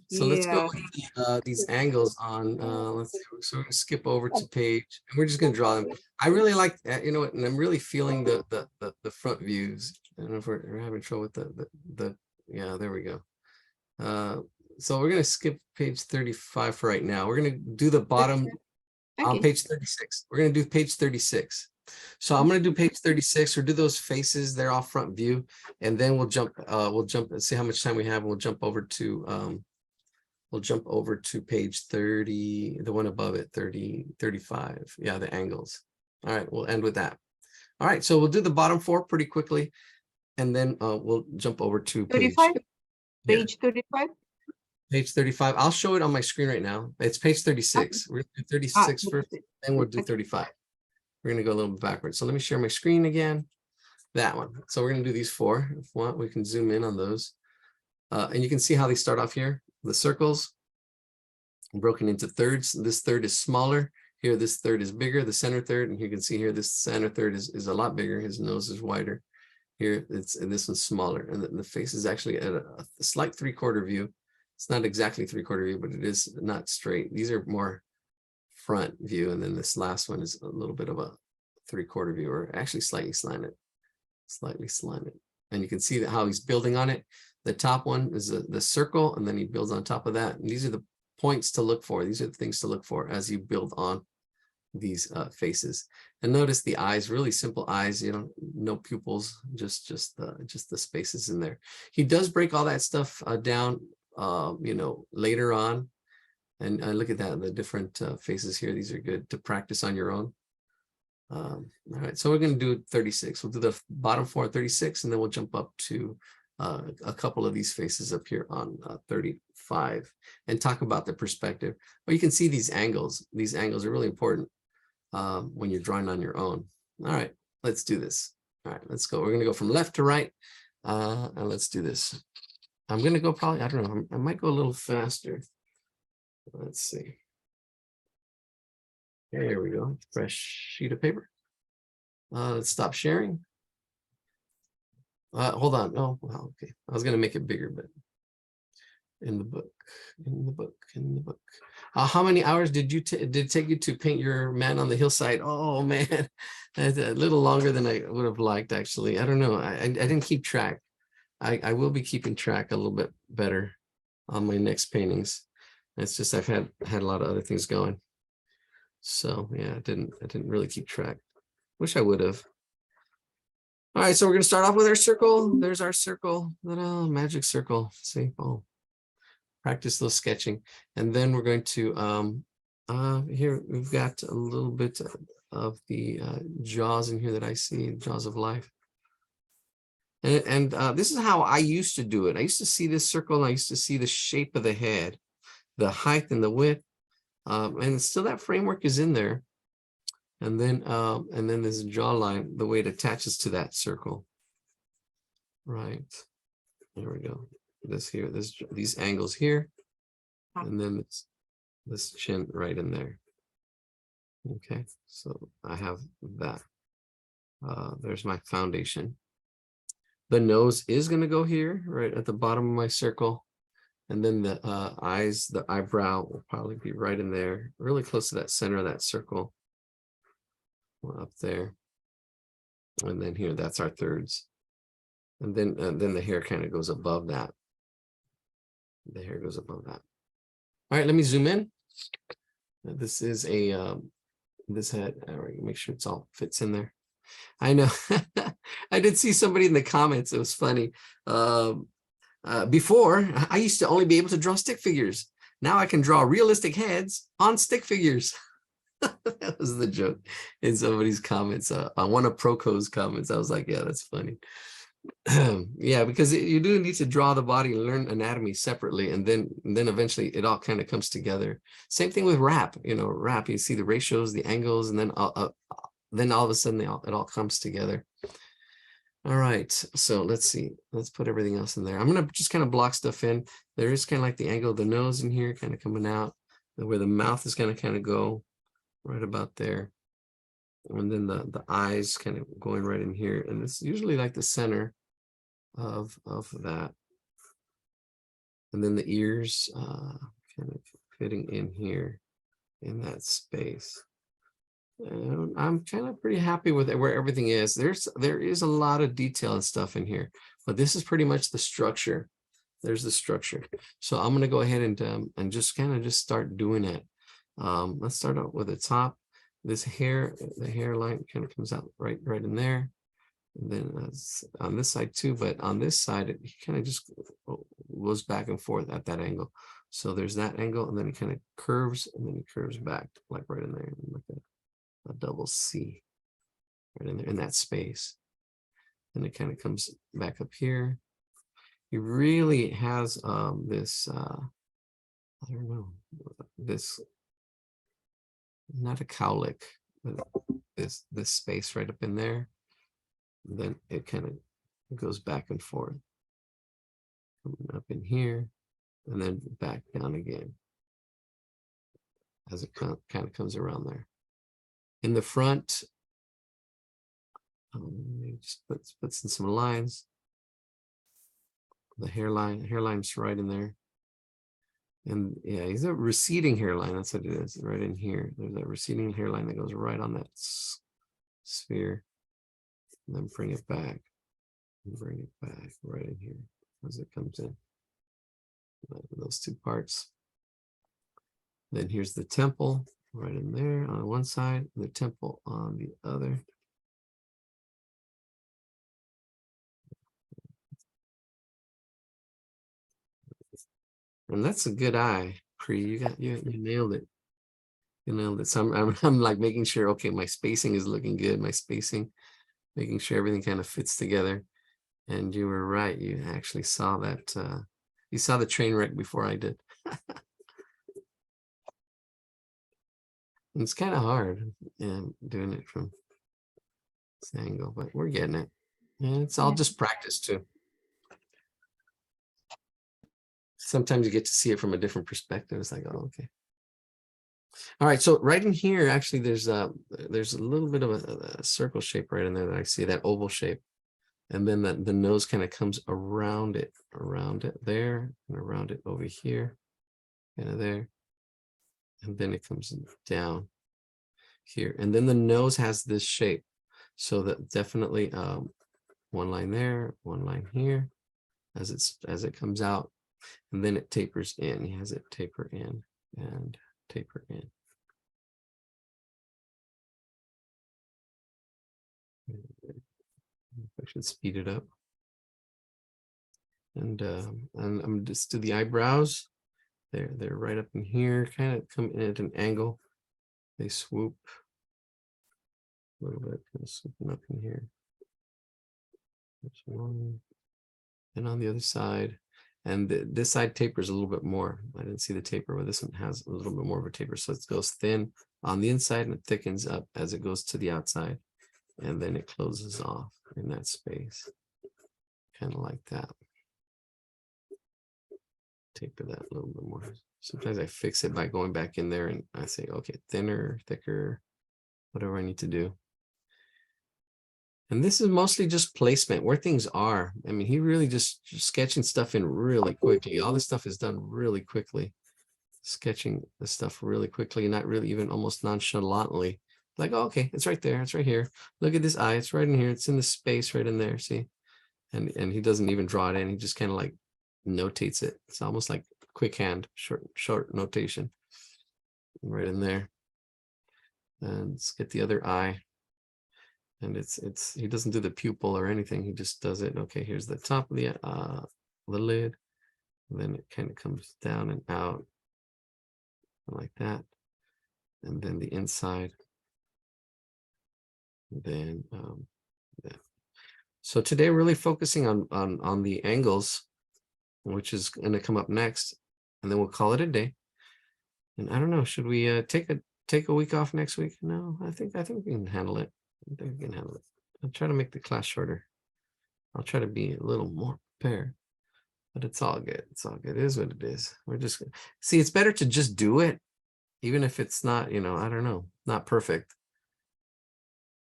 Speaker 1: So let's go
Speaker 3: Yeah.
Speaker 1: with these angles on. Let's see. So we're gonna skip over to page, and we're just gonna draw them. I really like that, you know what, and I'm really feeling the front views. I don't know if we're having trouble with the yeah, there we go. So we're gonna skip page 35 for right now. We're gonna do the bottom on
Speaker 3: Okay.
Speaker 1: page 36. We're gonna do page 36. So I'm gonna do page 36 or do those faces. They're all front view, and then we'll jump and see how much time we have, and we'll jump over to page 30, the one above it, 30, 35. Yeah, the angles. All right, we'll end with that. All right, so we'll do the bottom four pretty quickly, and then we'll jump over to page
Speaker 3: 35,
Speaker 1: yeah.
Speaker 3: page 35.
Speaker 1: Page 35. I'll show it on my screen right now. It's page 36. We're gonna do 36 first, then we'll do 35. We're gonna go a little bit backwards. So let me share my screen again. That one. So we're gonna do these four. If you want, we can zoom in on those. And you can see how they start off here. The circles broken into thirds. This third is smaller. Here, this third is bigger, the center third. And you can see here, this center third is a lot bigger. His nose is wider. Here, and this one's smaller. And the face is actually at a slight 3/4 view. It's not exactly 3/4 view, but it is not straight. These are more front view. And then this last one is a little bit of a 3/4 view, or actually slightly slanted. And you can see that how he's building on it. The top one is the circle, and then he builds on top of that. And these are the points to look for. These are the things to look for as you build on these faces. And notice the eyes, really simple eyes, you know, no pupils, just the spaces in there. He does break all that stuff down, you know, later on. And look at that, the different faces here. These are good to practice on your own. All right, so we're going to do 36. We'll do the bottom four 36, and then we'll jump up to a couple of these faces up here on 35 and talk about the perspective. But you can see these angles. These angles are really important when you're drawing on your own. All right, let's do this. All right, let's go. We're going to go from left to right, and let's do this. I'm going to go probably, I don't know, I might go a little faster. Let's see. Here we go. Fresh sheet of paper. Let's stop sharing. Hold on. Oh, wow, okay. I was going to make it bigger, but in the book. How many hours did it take you to paint your man on the hillside? Oh man, that's a little longer than I would have liked, actually. I don't know. I didn't keep track. I will be keeping track a little bit better on my next paintings. It's just I've had a lot of other things going. So yeah, I didn't really keep track. Wish I would have. All right, so we're gonna start off with our circle. There's our circle, little magic circle. See, oh, practice those sketching, and then we're going to here we've got a little bit of the jaws in here that I see, jaws of life. And this is how I used to do it. I used to see this circle, and I used to see the shape of the head, the height and the width, and still that framework is in there. And then this jawline, the way it attaches to that circle. Right. There we go. This here, these angles here, and then this chin right in there. Okay, so I have that. There's my foundation. The nose is going to go here, right at the bottom of my circle. And then the eyes, the eyebrow will probably be right in there, really close to that center of that circle. Up there. And then here, that's our thirds. And then the hair kind of goes above that. The hair goes above that. All right, let me zoom in. This is a this head. All right, make sure it's all fits in there. I know. I did see somebody in the comments. It was funny. Before, I used to only be able to draw stick figures. Now I can draw realistic heads on stick figures. That was the joke in somebody's comments. On one of Proco's comments, I was like, yeah, that's funny. Yeah, because you do need to draw the body and learn anatomy separately, and then eventually it all kind of comes together. Same thing with rap. You know, rap, you see the ratios, the angles, and then all of a sudden it all comes together. All right, so let's see. Let's put everything else in there. I'm gonna just kind of block stuff in. There is kind of like the angle of the nose in here, kind of coming out, and where the mouth is gonna kind of go right about there. And then the eyes kind of going right in here. And it's usually like the center of that. And then the ears kind of fitting in here in that space. And I'm kind of pretty happy with it, where everything is. There is a lot of detail and stuff in here, but this is pretty much the structure. There's the structure. So I'm going to go ahead and just kind of start doing it. Let's start out with the top. This hair, the hairline kind of comes out right in there. And then on this side too, but on this side, it kind of just goes back and forth at that angle. So there's that angle, and then it kind of curves, and then it curves back, like right in there, like a double C, right in there, in that space. And it kind of comes back up here. He really has this, I don't know, this, not a cowlick, but this space right up in there. And then it kind of goes back and forth, coming up in here, and then back down again as it kind of comes around there. In the front, just puts in some lines. The hairline's right in there. And yeah, he's a receding hairline. That's what it is, right in here. There's a receding hairline that goes right on that sphere. And then bring it back. And bring it back right in here as it comes in. Those two parts. Then here's the temple right in there on one side, the temple on the other. And that's a good eye, Cree. You nailed it. You nailed it. So I'm like making sure, okay, my spacing is looking good. My spacing, making sure everything kind of fits together. And you were right. You actually saw that. You saw the train wreck before I did. It's kind of hard, doing it from this angle, but we're getting it. And it's all just practice too. Sometimes you get to see it from a different perspective. It's like, oh, okay. All right, so right in here, actually, there's a little bit of a circle shape right in there that I see, that oval shape. And then the nose kind of comes around it there, and around it over here, kind of there. And then it comes down here. And then the nose has this shape. So that definitely one line there, one line here, as it comes out. And then it tapers in. He has it taper in and taper in. I should speed it up. And I'm just to the eyebrows. They're right up in here, kind of come in at an angle. They swoop a little bit, kind of swooping up in here. There's one. And on the other side, and this side tapers a little bit more. I didn't see the taper, but this one has a little bit more of a taper. So it goes thin on the inside and it thickens up as it goes to the outside. And then it closes off in that space, kind of like that. Taper that a little bit more. Sometimes I fix it by going back in there and I say, okay, thinner, thicker, whatever I need to do. And this is mostly just placement, where things are. I mean, he really just sketching stuff in really quickly. All this stuff is done really quickly. Sketching the stuff really quickly, not really even almost nonchalantly. Like, oh, okay, it's right there. It's right here. Look at this eye. It's right in here. It's in the space right in there. See? And he doesn't even draw it in. He just kind of like notates it. It's almost like quick hand, short notation. Right in there. And let's get the other eye. And he doesn't do the pupil or anything. He just does it. Okay, here's the top of the lid. And then it kind of comes down and out like that. And then the inside. And then yeah. So today we're really focusing on the angles, which is going to come up next, and then we'll call it a day. And I don't know, should we take a week off next week? No, I think we can handle it. I think we can handle it. I'll try to make the class shorter. I'll try to be a little more prepared, but it's all good. It's all good. It is what it is. We're just see. It's better to just do it, even if it's not, I don't know, not perfect.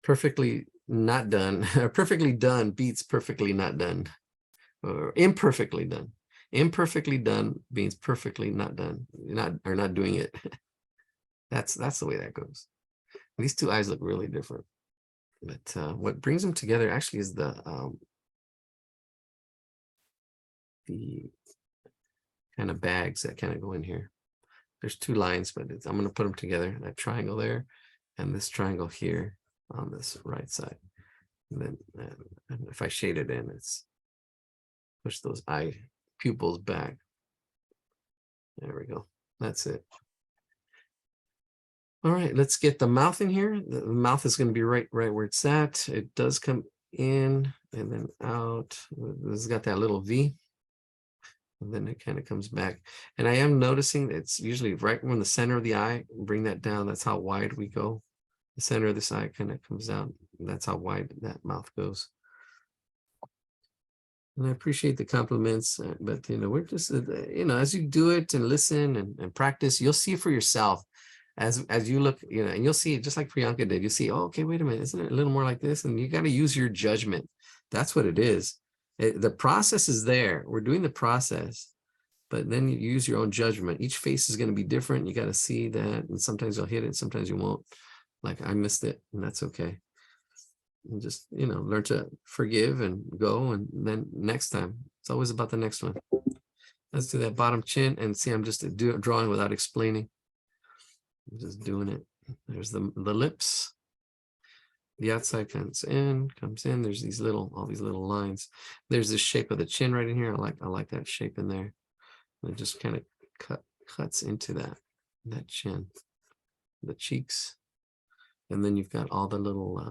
Speaker 1: Perfectly not done. Perfectly done beats perfectly not done, or imperfectly done. Imperfectly done means perfectly not done. You're not doing it. That's the way that goes. These two eyes look really different. But what brings them together actually is the kind of bags that kind of go in here. There's two lines, but I'm going to put them together. That triangle there and this triangle here on this right side. And then and if I shade it in, it's push those eye pupils back. There we go. That's it. All right, let's get the mouth in here. The mouth is going to be right where it's at. It does come in and then out. This has got that little V. And then it kind of comes back. And I am noticing it's usually right when the center of the eye, bring that down. That's how wide we go. The center of this eye kind of comes out. That's how wide that mouth goes. And I appreciate the compliments, but we're just, as you do it and listen and practice, you'll see for yourself. As you look, and you'll see, just like Priyanka did, you see, oh, okay, wait a minute, isn't it a little more like this? And you got to use your judgment. That's what it is. The process is there. We're doing the process, but then you use your own judgment. Each face is going to be different. You got to see that. And sometimes you'll hit it. Sometimes you won't. Like I missed it, and that's okay. And just, learn to forgive and go. And then next time, it's always about the next one. Let's do that bottom chin and see, I'm just drawing without explaining. I'm just doing it. There's the lips. The outside comes in. There's all these little lines. There's the shape of the chin right in here. I like that shape in there. And it just kind of cuts into that chin, the cheeks, and then you've got all the little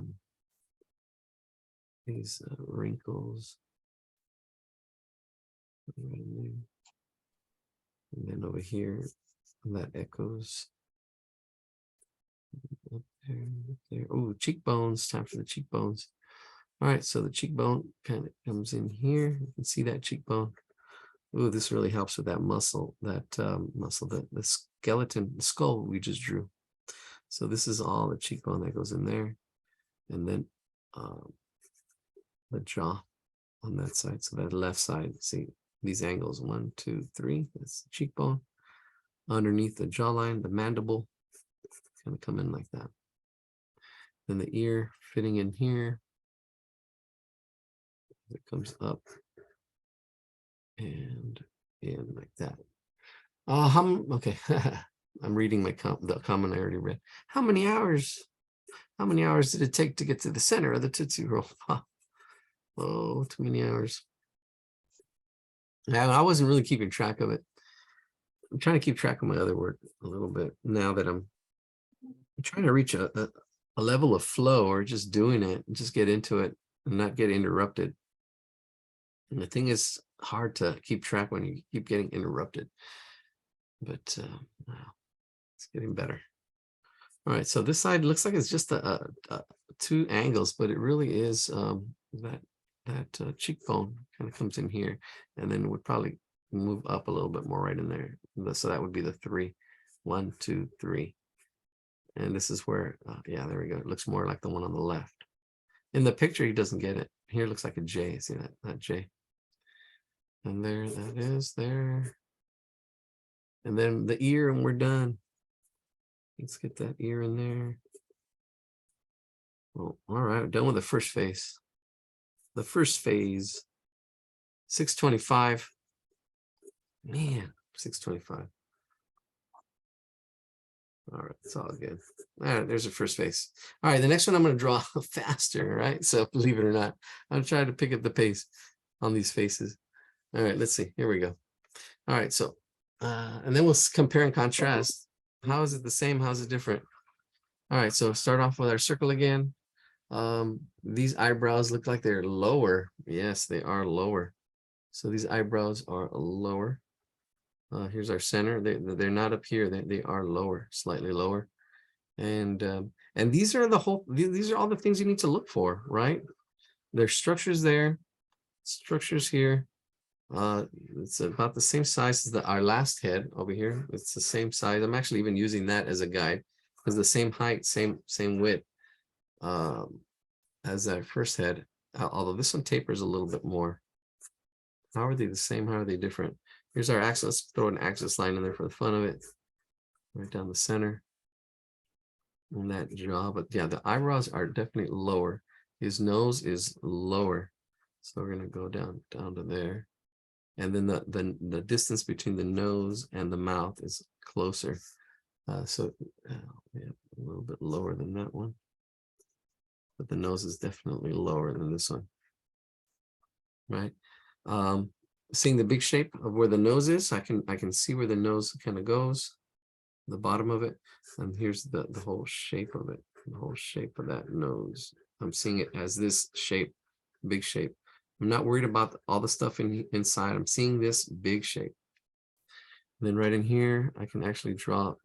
Speaker 1: these wrinkles. And then over here, that echoes. Up there. Oh, cheekbones. Time for the cheekbones. All right, so the cheekbone kind of comes in here. You can see that cheekbone. Oh, this really helps with that muscle, the skeleton, the skull we just drew. So this is all the cheekbone that goes in there. And then the jaw on that side. So that left side, see these angles, 1, 2, 3, that's the cheekbone. Underneath the jawline, the mandible. Going to come in like that. Then the ear fitting in here. It comes up and in like that. Okay. I'm reading the comment I already read. How many hours did it take to get to the center of the Tootsie Roll? Oh, too many hours. Yeah, I wasn't really keeping track of it. I'm trying to keep track of my other work a little bit now that I'm trying to reach a level of flow, or just doing it and just get into it and not get interrupted. And the thing is hard to keep track when you keep getting interrupted. But wow, it's getting better. All right, so this side looks like it's just two angles, but it really is that cheekbone kind of comes in here, and then would probably move up a little bit more right in there. So that would be the 3, 1, 2, 3. And this is where, yeah, there we go. It looks more like the one on the left. In the picture, he doesn't get it. Here it looks like a J. See that J? And there, that is there. And then the ear, and we're done. Let's get that ear in there. Oh, all right, done with the first face. The first phase, 625. Man, 625. All right, it's all good. All right, there's the first face. All right, the next one I'm going to draw faster, right? So believe it or not, I'm trying to pick up the pace on these faces. All right, let's see. Here we go. All right, so, and then we'll compare and contrast. How is it the same? How is it different? All right, so start off with our circle again. These eyebrows look like they're lower. Yes, they are lower. So these eyebrows are lower. Here's our center. They're not up here. They are lower, slightly lower. And these are these are all the things you need to look for, right? There's structures there, structures here. It's about the same size as our last head over here. It's the same size. I'm actually even using that as a guide because the same height, same width as that first head. Although this one tapers a little bit more. How are they the same? How are they different? Here's our axis. Let's throw an axis line in there for the fun of it. Right down the center. And that jaw, but yeah, the eyebrows are definitely lower. His nose is lower. So we're gonna go down to there. And then the distance between the nose and the mouth is closer. So yeah, a little bit lower than that one. But the nose is definitely lower than this one. Right? Seeing the big shape of where the nose is, I can see where the nose kind of goes, the bottom of it, and here's the whole shape of it, the whole shape of that nose. I'm seeing it as this shape, big shape. I'm not worried about all the stuff inside. I'm seeing this big shape. And then right in here, I can actually draw.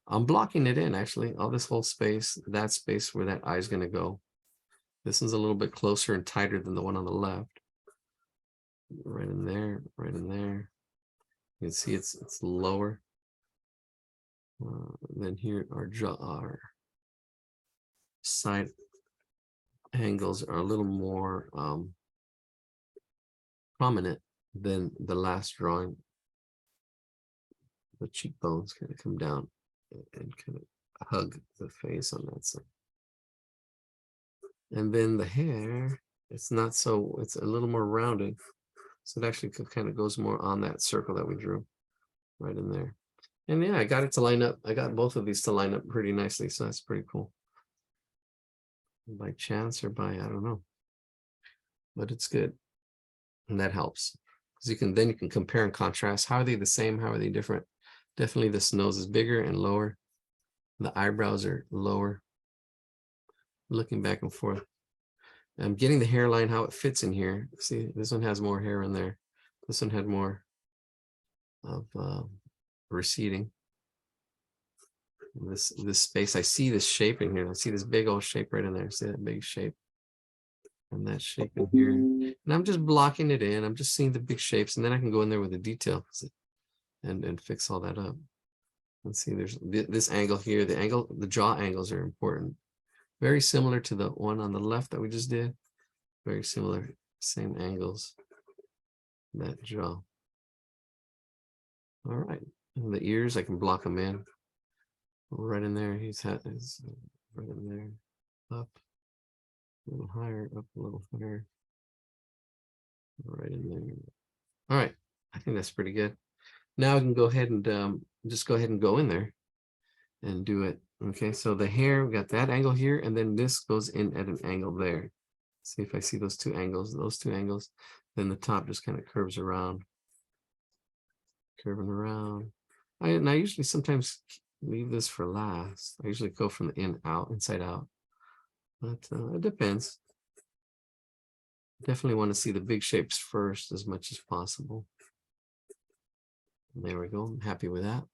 Speaker 1: I'm blocking it in actually, all this whole space, that space where that eye is going to go. This one's a little bit closer and tighter than the one on the left. Right in there, right in there. You can see it's lower. Then here our side angles are a little more prominent than the last drawing. The cheekbones kind of come down and kind of hug the face on that side. And then the hair, it's a little more rounded. So it actually kind of goes more on that circle that we drew right in there. And yeah, I got it to line up. I got both of these to line up pretty nicely. So that's pretty cool. By chance or by, I don't know. But it's good. And that helps. Because then you can compare and contrast. How are they the same? How are they different? Definitely this nose is bigger and lower. The eyebrows are lower. Looking back and forth. I'm getting the hairline, how it fits in here. See, this one has more hair in there. This one had more of receding. This space, I see this shape in here. I see this big old shape right in there. See that big shape? And that shape in here. And I'm just blocking it in. I'm just seeing the big shapes. And then I can go in there with the detail and fix all that up. Let's see, there's this angle here. The jaw angles are important. Very similar to the one on the left that we just did. Very similar, same angles. That jaw. All right. And the ears, I can block them in. Right in there. He's right in there. Up. A little higher, up a little higher. Right in there. All right. I think that's pretty good. Now I can go ahead and just go ahead and go in there and do it. Okay, so the hair, we got that angle here, and then this goes in at an angle there. See if I see those two angles, then the top just kind of curves around. Curving around. And I usually sometimes leave this for last. I usually go from the inside out. But it depends. Definitely want to see the big shapes first as much as possible. And there we go. I'm happy with that.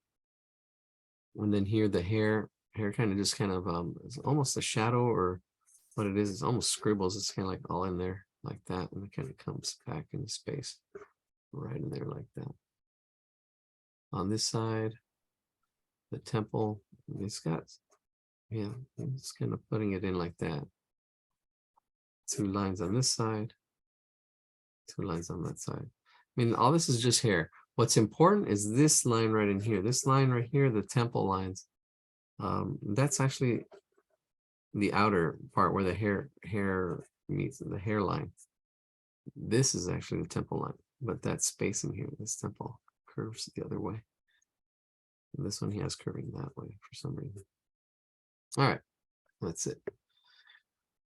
Speaker 1: And then here the hair kind of it's almost a shadow, or what it is. It's almost scribbles. It's kind of like all in there like that, and it kind of comes back into space right in there like that. On this side, the temple, it's got, yeah, it's kind of putting it in like that. 2 lines on this side, 2 lines on that side. I mean, all this is just hair. What's important is this line right in here. This line right here, the temple lines. That's actually the outer part where the hair meets the hairline. This is actually the temple line, but that spacing here, this temple curves the other way. And this one he has curving that way for some reason. All right, that's it.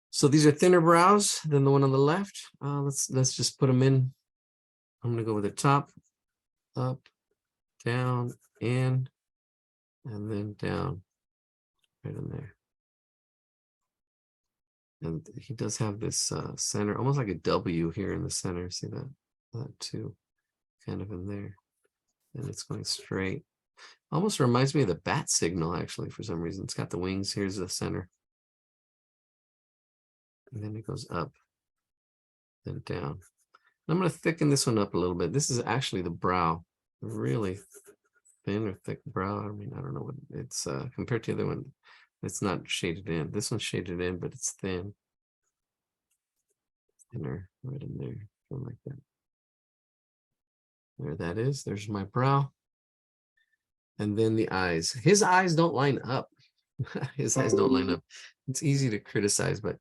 Speaker 1: So these are thinner brows than the one on the left. Let's just put them in. I'm gonna go with the top, up, down, in, and then down, right in there. And he does have this center, almost like a W here in the center. See that? That too, kind of in there. And it's going straight. Almost reminds me of the bat signal, actually, for some reason. It's got the wings. Here's the center. And then it goes up, then down. And I'm going to thicken this one up a little bit. This is actually the brow. Really thin or thick brow. I mean, I don't know what it's compared to the other one. It's not shaded in. This one's shaded in, but it's thin. Thinner, right in there, something like that. There that is. There's my brow. And then the eyes. His eyes don't line up. His eyes don't line up. It's easy to criticize, but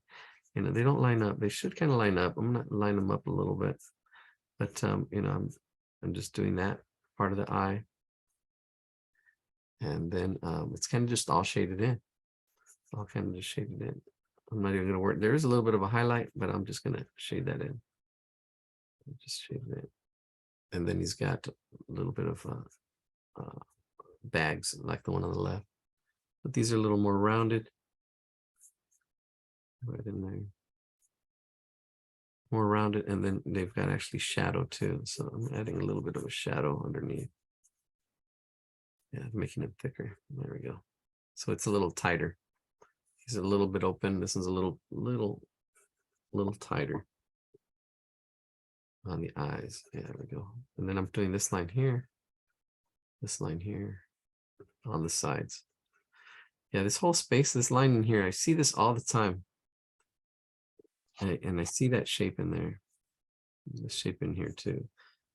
Speaker 1: you know, they don't line up. They should kind of line up. I'm gonna line them up a little bit. But you know, I'm just doing that part of the eye. And then it's kind of just all shaded in. All kind of just shaded in. I'm not even gonna work. There is a little bit of a highlight, but I'm just gonna shade that in. Just shade it in. And then he's got a little bit of bags like the one on the left, but these are a little more rounded. Right in there. More rounded, and then they've got actually shadow too. So I'm adding a little bit of a shadow underneath. Yeah, making it thicker. There we go. So it's a little tighter. He's a little bit open. This is a little tighter on the eyes. Yeah, there we go. And then I'm doing this line here, on the sides. Yeah, this whole space, this line in here, I see this all the time. And I see that shape in there. The shape in here too.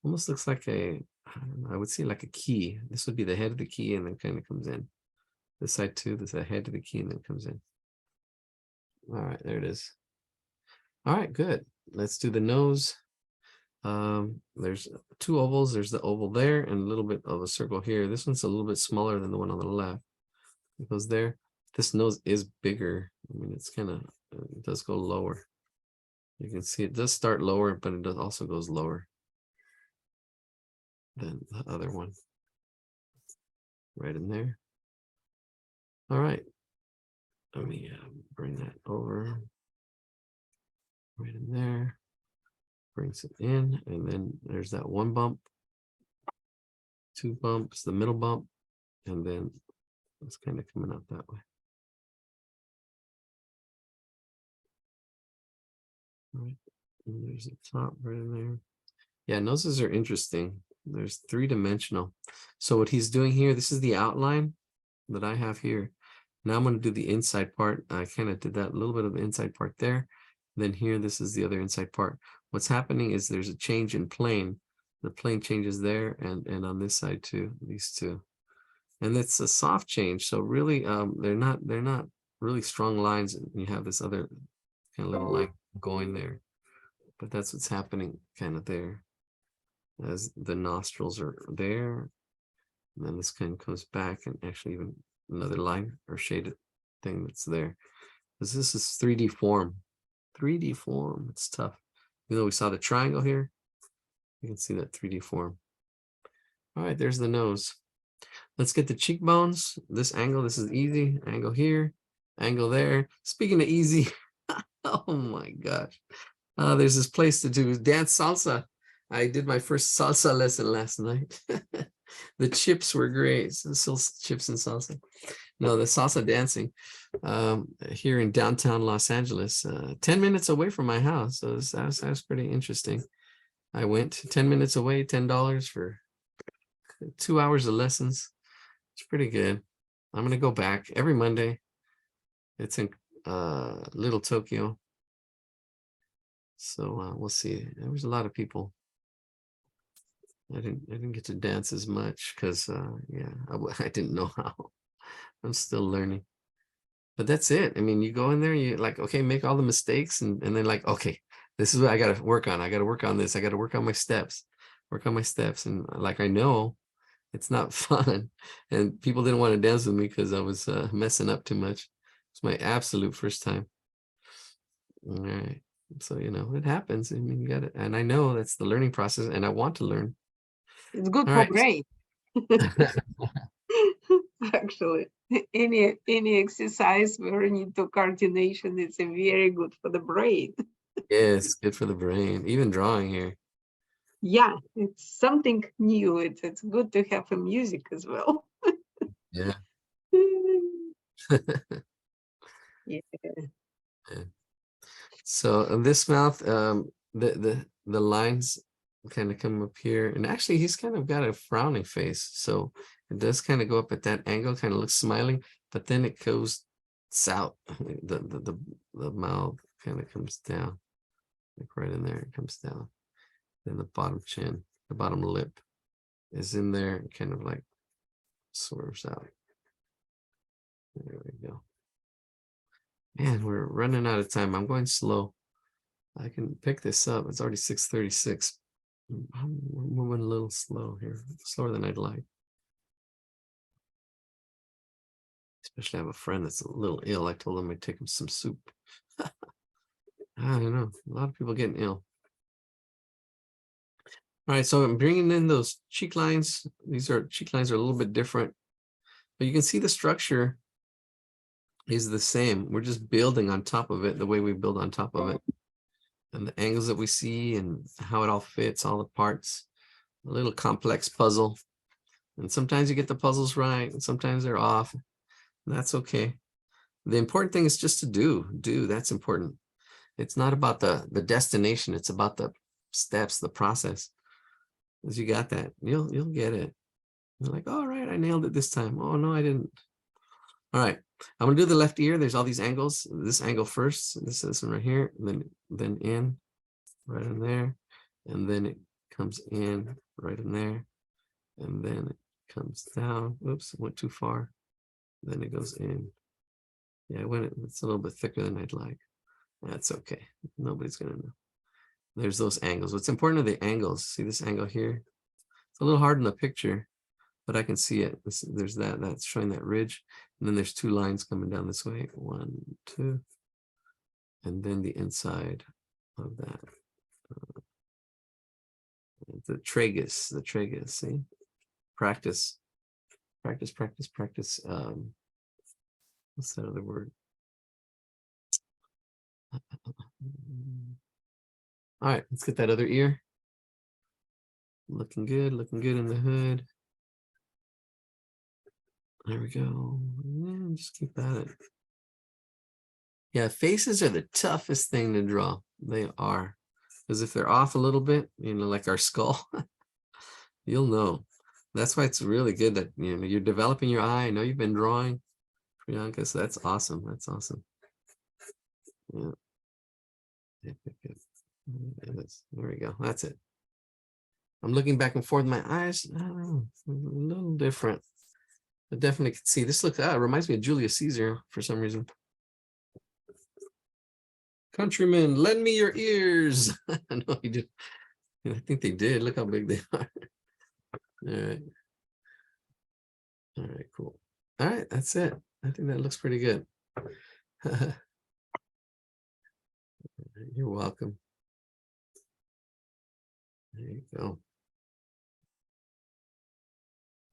Speaker 1: Almost looks like I don't know, I would say like a key. This would be the head of the key and then kind of comes in. This side too, this is the head of the key and then comes in. All right, there it is. All right, good. Let's do the nose. There's 2 ovals. There's the oval there and a little bit of a circle here. This one's a little bit smaller than the one on the left. It goes there. This nose is bigger. I mean, it's kind of, it does go lower. You can see it does start lower, but it does also goes lower than the other one. Right in there. All right. Let me bring that over. Right in there. Brings it in, and then there's that 1 bump, 2 bumps, the middle bump, and then it's kind of coming out that way. All right, and there's the top right in there. Yeah, noses are interesting. There's 3-dimensional. So what he's doing here, this is the outline that I have here. Now I'm going to do the inside part. I kind of did that little bit of the inside part there. Then here, this is the other inside part. What's happening is there's a change in plane. The plane changes there and on this side too, these two. And it's a soft change. So really, they're not really strong lines. And you have this other kind of little line going there. But that's what's happening kind of there. As the nostrils are there. And then this kind of comes back and actually even another line or shaded thing that's there. Because this is 3D form. 3D form. It's tough. You know, we saw the triangle here. You can see that 3D form. All right, there's the nose. Let's get the cheekbones. This angle, this is easy. Angle here, angle there. Speaking of easy, oh my gosh. There's this place to do dance salsa. I did my first salsa lesson last night. The chips were great. Still chips and salsa. No, the salsa dancing here in downtown Los Angeles, 10 minutes away from my house. So that was pretty interesting. I went 10 minutes away, $10 for 2 hours of lessons. It's pretty good. I'm going to go back every Monday. It's in Little Tokyo. So we'll see. There was a lot of people. I didn't get to dance as much because yeah, I didn't know how. I'm still learning. But that's it. I mean, you go in there, you like, okay, make all the mistakes, and then like, okay, this is what I gotta work on. I gotta work on this. I gotta work on my steps. And like, I know it's not fun. And people didn't want to dance with me because I was messing up too much. It's my absolute first time. All right. So, you know, it happens. I mean, you got it. And I know that's the learning process, and I want to learn.
Speaker 3: It's good
Speaker 1: All
Speaker 3: for
Speaker 1: right.
Speaker 3: brain. Actually, any exercise where you need to coordination is very good for the brain.
Speaker 1: Yes, good for the brain. Even drawing here.
Speaker 3: Yeah, it's something new. It's good to have a music as well.
Speaker 1: Yeah.
Speaker 3: Yeah.
Speaker 1: So in this mouth, the lines kind of come up here, and actually he's kind of got a frowning face, so it does kind of go up at that angle, kind of looks smiling, but then it goes south. The mouth kind of comes down, like right in there. It comes down. Then the bottom chin, the bottom lip is in there, and kind of like swerves out. There we go. Man, we're running out of time. I'm going slow. I can pick this up. It's already 6:36. We're moving a little slow here, slower than I'd like. Especially I have a friend that's a little ill. I told him I'd take him some soup. I don't know. A lot of people getting ill. All right, so I'm bringing in those cheek lines. These cheek lines are a little bit different, but you can see the structure is the same. We're just building on top of it the way we build on top of it. And the angles that we see and how it all fits, all the parts, a little complex puzzle. And sometimes you get the puzzles right, and sometimes they're off. That's okay. The important thing is just to do. That's important. It's not about the destination. It's about the steps, the process. As you got that, you'll get it. You're like, all right, I nailed it this time. Oh no, I didn't. All right, I'm gonna do the left ear. There's all these angles. This angle first. This one right here, and then in, right in there, and then it comes in right in there, and then it comes down. Oops, went too far. Then it goes in. Yeah, it's a little bit thicker than I'd like. That's okay. Nobody's gonna know. There's those angles. What's important are the angles. See this angle here? It's a little hard in the picture, but I can see it. There's that's showing that ridge. And then there's two lines coming down this way. 1, 2. And then the inside of that. The tragus, see? Practice. What's that other word? All right, let's get that other ear. Looking good in the hood. There we go. Yeah, just keep at it. Yeah, faces are the toughest thing to draw. They are. Because if they're off a little bit, like our skull, you'll know. That's why it's really good that you're developing your eye. I know you've been drawing, Priyanka, so that's awesome. That's awesome. Yeah. There we go. That's it. I'm looking back and forth. My eyes, I don't know, a little different. I definitely can see. This looks, it reminds me of Julius Caesar for some reason. Countrymen, lend me your ears. No, you did. I think they did. Look how big they are. All right. All right, cool. All right, that's it. I think that looks pretty good. You're welcome. There you go.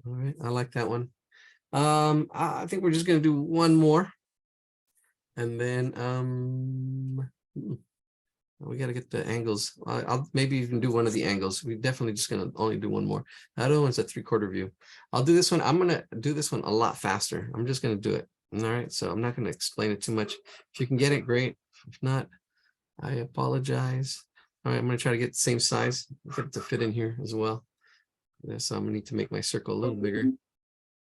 Speaker 1: All right, I like that one. I think we're just gonna do one more. And then we got to get the angles. I'll maybe even do one of the angles. We're definitely just gonna only do one more. The other one's a 3/4 view. I'll do this one. I'm gonna do this one a lot faster. I'm just gonna do it. All right. So I'm not gonna explain it too much. If you can get it, great. If not, I apologize. All right, I'm gonna try to get the same size, get it to fit in here as well. Yeah, so I'm gonna need to make my circle a little bigger.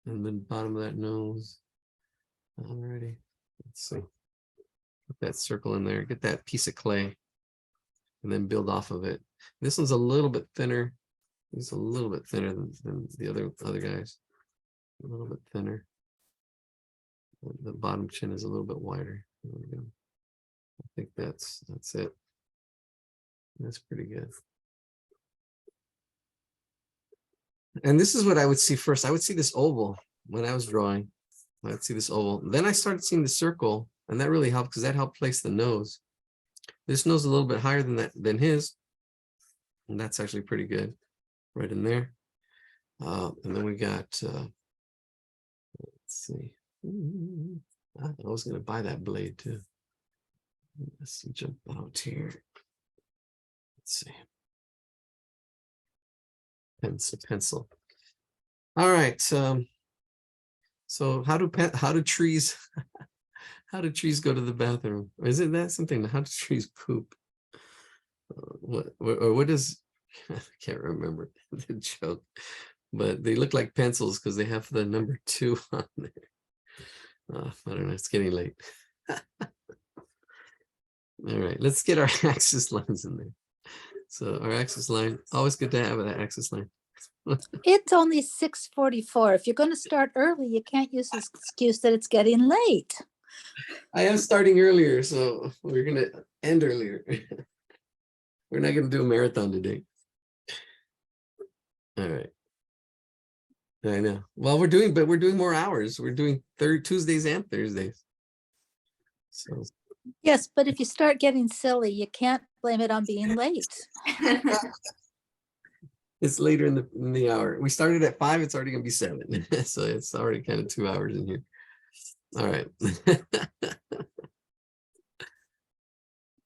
Speaker 1: And then bottom of that nose. Alrighty. Let's see. Put that circle in there, get that piece of clay, and then build off of it. This one's a little bit thinner. It's a little bit thinner than the other guys. A little bit thinner. The bottom chin is a little bit wider. There we go. I think that's it. That's pretty good. And this is what I would see first. I would see this oval when I was drawing. I'd see this oval. Then I started seeing the circle, and that really helped because that helped place the nose. This nose is a little bit higher than his, and that's actually pretty good, right in there. And then we got. Let's see. I was gonna buy that blade too. Let's jump out here. Let's see. Pencil. All right. So how do trees how do trees go to the bathroom? Isn't that something? How do trees poop? What is? I can't remember the joke, but they look like pencils because they have the number 2 on there. I don't know. It's getting late. All right, let's get our axis lines in there. So our axis line, always good to have that axis line.
Speaker 6: It's only 6:44. If you're going to start early, you can't use this excuse that it's getting late.
Speaker 1: I am starting earlier, so we're gonna end earlier. We're not gonna do a marathon today. All right. I know. Well, we're doing more hours. We're doing Tuesdays and Thursdays. So
Speaker 6: Yes, but if you start getting silly, you can't blame it on being late.
Speaker 1: it's later in the hour. We started at 5, it's already gonna be 7. So it's already kind of 2 hours in here. All right.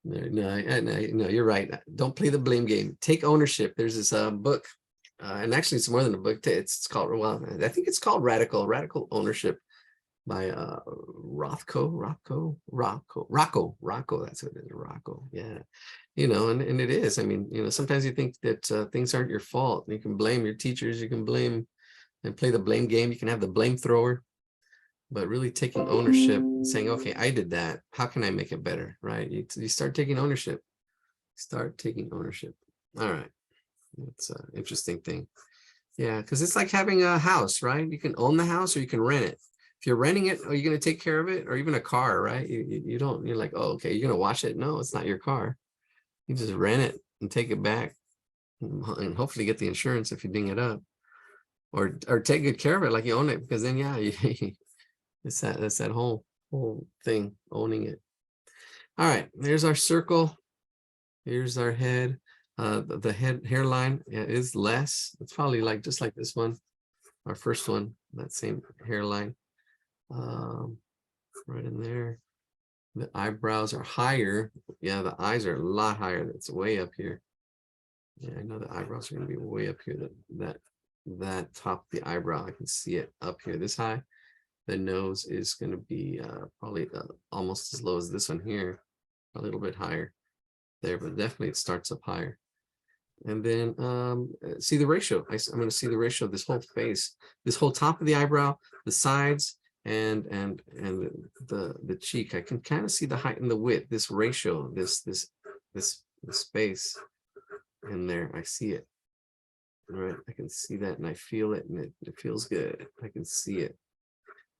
Speaker 1: No, you're right. Don't play the blame game. Take ownership. There's this book, and actually it's more than a book. It's called, well, I think it's called Radical Ownership by Rocco. That's what it is, Rocco. Yeah, and it is. I mean, sometimes you think that things aren't your fault. You can blame your teachers. You can blame and play the blame game. You can have the blame thrower. But really taking ownership, saying, okay, I did that. How can I make it better, right? You start taking ownership. Start taking ownership. All right. It's an interesting thing. Yeah, because it's like having a house, right? You can own the house or you can rent it. If you're renting it, are you going to take care of it? Or even a car, right? You don't, you're like, oh, okay, you're going to wash it. No, it's not your car. You just rent it and take it back and hopefully get the insurance if you ding it up. Or take good care of it like you own it, because then, yeah, that's that whole thing, owning it. All right, there's our circle. Here's our head. The hairline is less. It's probably like just like this one, our first one, that same hairline. Right in there. The eyebrows are higher. Yeah, the eyes are a lot higher. That's way up here. Yeah, I know the eyebrows are going to be way up here. That top of the eyebrow, I can see it up here this high. The nose is going to be probably almost as low as this one here, a little bit higher there, but definitely it starts up higher. And then see the ratio. I'm going to see the ratio of this whole face, this whole top of the eyebrow, the sides, and the cheek. I can kind of see the height and the width, this ratio, this space in there. I see it. All right, I can see that and I feel it, and it feels good. I can see it.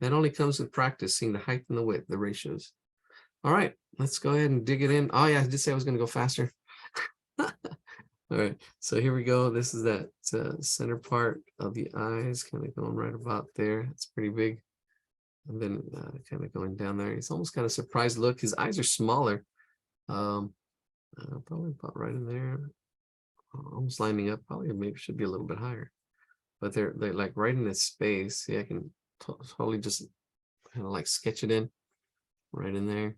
Speaker 1: That only comes with practice, seeing the height and the width, the ratios. All right, let's go ahead and dig it in. Oh yeah, I did say I was going to go faster. All right, so here we go. This is that center part of the eyes, kind of going right about there. It's pretty big. And then kind of going down there. He's almost got a surprised look. His eyes are smaller. Probably about right in there, almost lining up. Probably maybe should be a little bit higher, but they're like right in this space. See, I can totally just kind of like sketch it in right in there,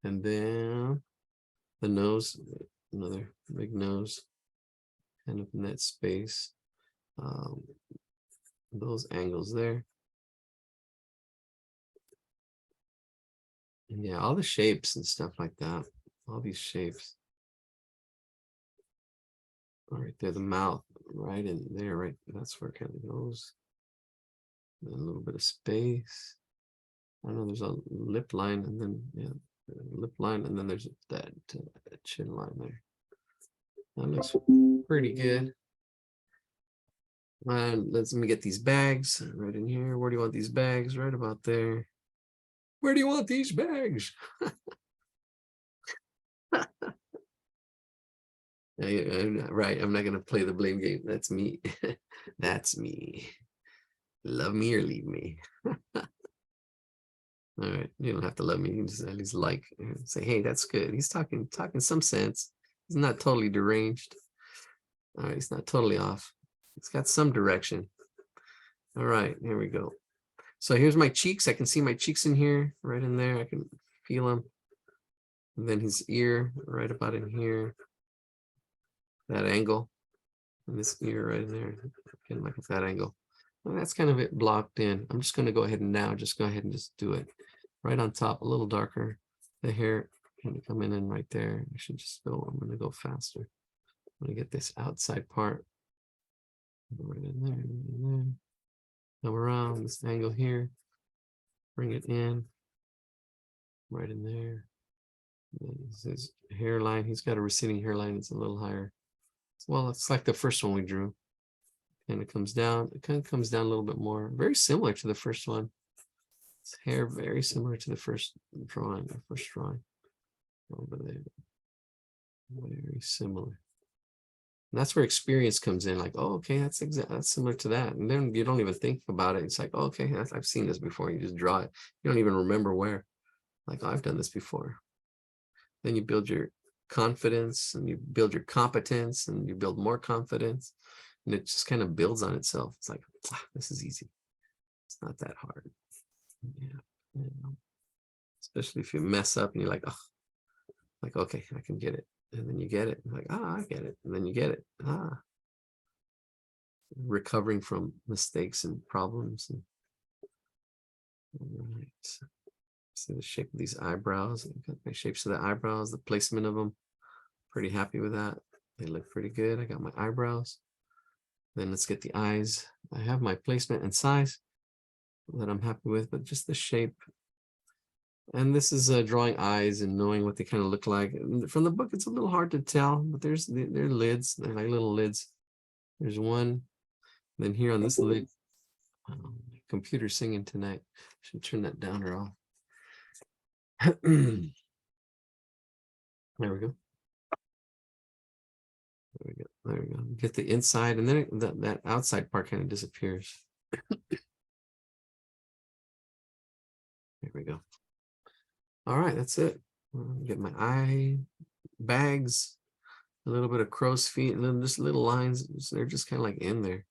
Speaker 1: and then the nose, another big nose, kind of in that space. Those angles there. And yeah, all the shapes and stuff like that. All these shapes. All right there, the mouth right in there, right? That's where it kind of goes. And a little bit of space. I know there's a lip line, and then lip line, and then there's that chin line there. That looks pretty good. And let me get these bags right in here. Where do you want these bags? Right about there. Where do you want these bags? Right, I'm not gonna play the blame game. That's me. That's me. Love me or leave me. All right, you don't have to love me. You can just at least like and say, hey, that's good. He's talking some sense. He's not totally deranged. All right, he's not totally off. It's got some direction. All right, here we go. So here's my cheeks. I can see my cheeks in here, right in there. I can feel them. And then his ear right about in here. That angle. And this ear right in there. Again, like at that angle. Well, that's kind of it blocked in. I'm just going to go ahead and now just go ahead and just do it. Right on top, a little darker. The hair kind of coming in right there. I should just go, I'm going to go faster. I'm going to get this outside part. Right in there, come around this angle here, bring it in, right in there. His hairline, he's got a receding hairline, it's a little higher. Well, it's like the first one we drew. And it comes down, it kind of comes down a little bit more, very similar to the first one. His hair very similar to the first drawing, over there. Very similar. And that's where experience comes in, like, oh, okay, that's similar to that. And then you don't even think about it. It's like, oh, okay, I've seen this before. You just draw it. You don't even remember where. Like, oh, I've done this before. Then you build your confidence and you build your competence and you build more confidence. And it just kind of builds on itself. It's like, this is easy. It's not that hard. Yeah. Especially if you mess up and you're like, oh, like, okay, I can get it. And then you get it. Like, I get it. And then you get it. Recovering from mistakes and problems. All right. See the shape of these eyebrows. I've got my shapes of the eyebrows, the placement of them. Pretty happy with that. They look pretty good. I got my eyebrows. Then let's get the eyes. I have my placement and size that I'm happy with, but just the shape. And this is drawing eyes and knowing what they kind of look like. And from the book, it's a little hard to tell, but they're lids. They're like little lids. There's one. Then here on this lid, computer singing tonight. Should turn that down or off. There we go. There we go. Get the inside, and then that outside part kind of disappears. There we go. All right, that's it. Get my eye bags, a little bit of crow's feet, and then just little lines. They're just kind of like in there,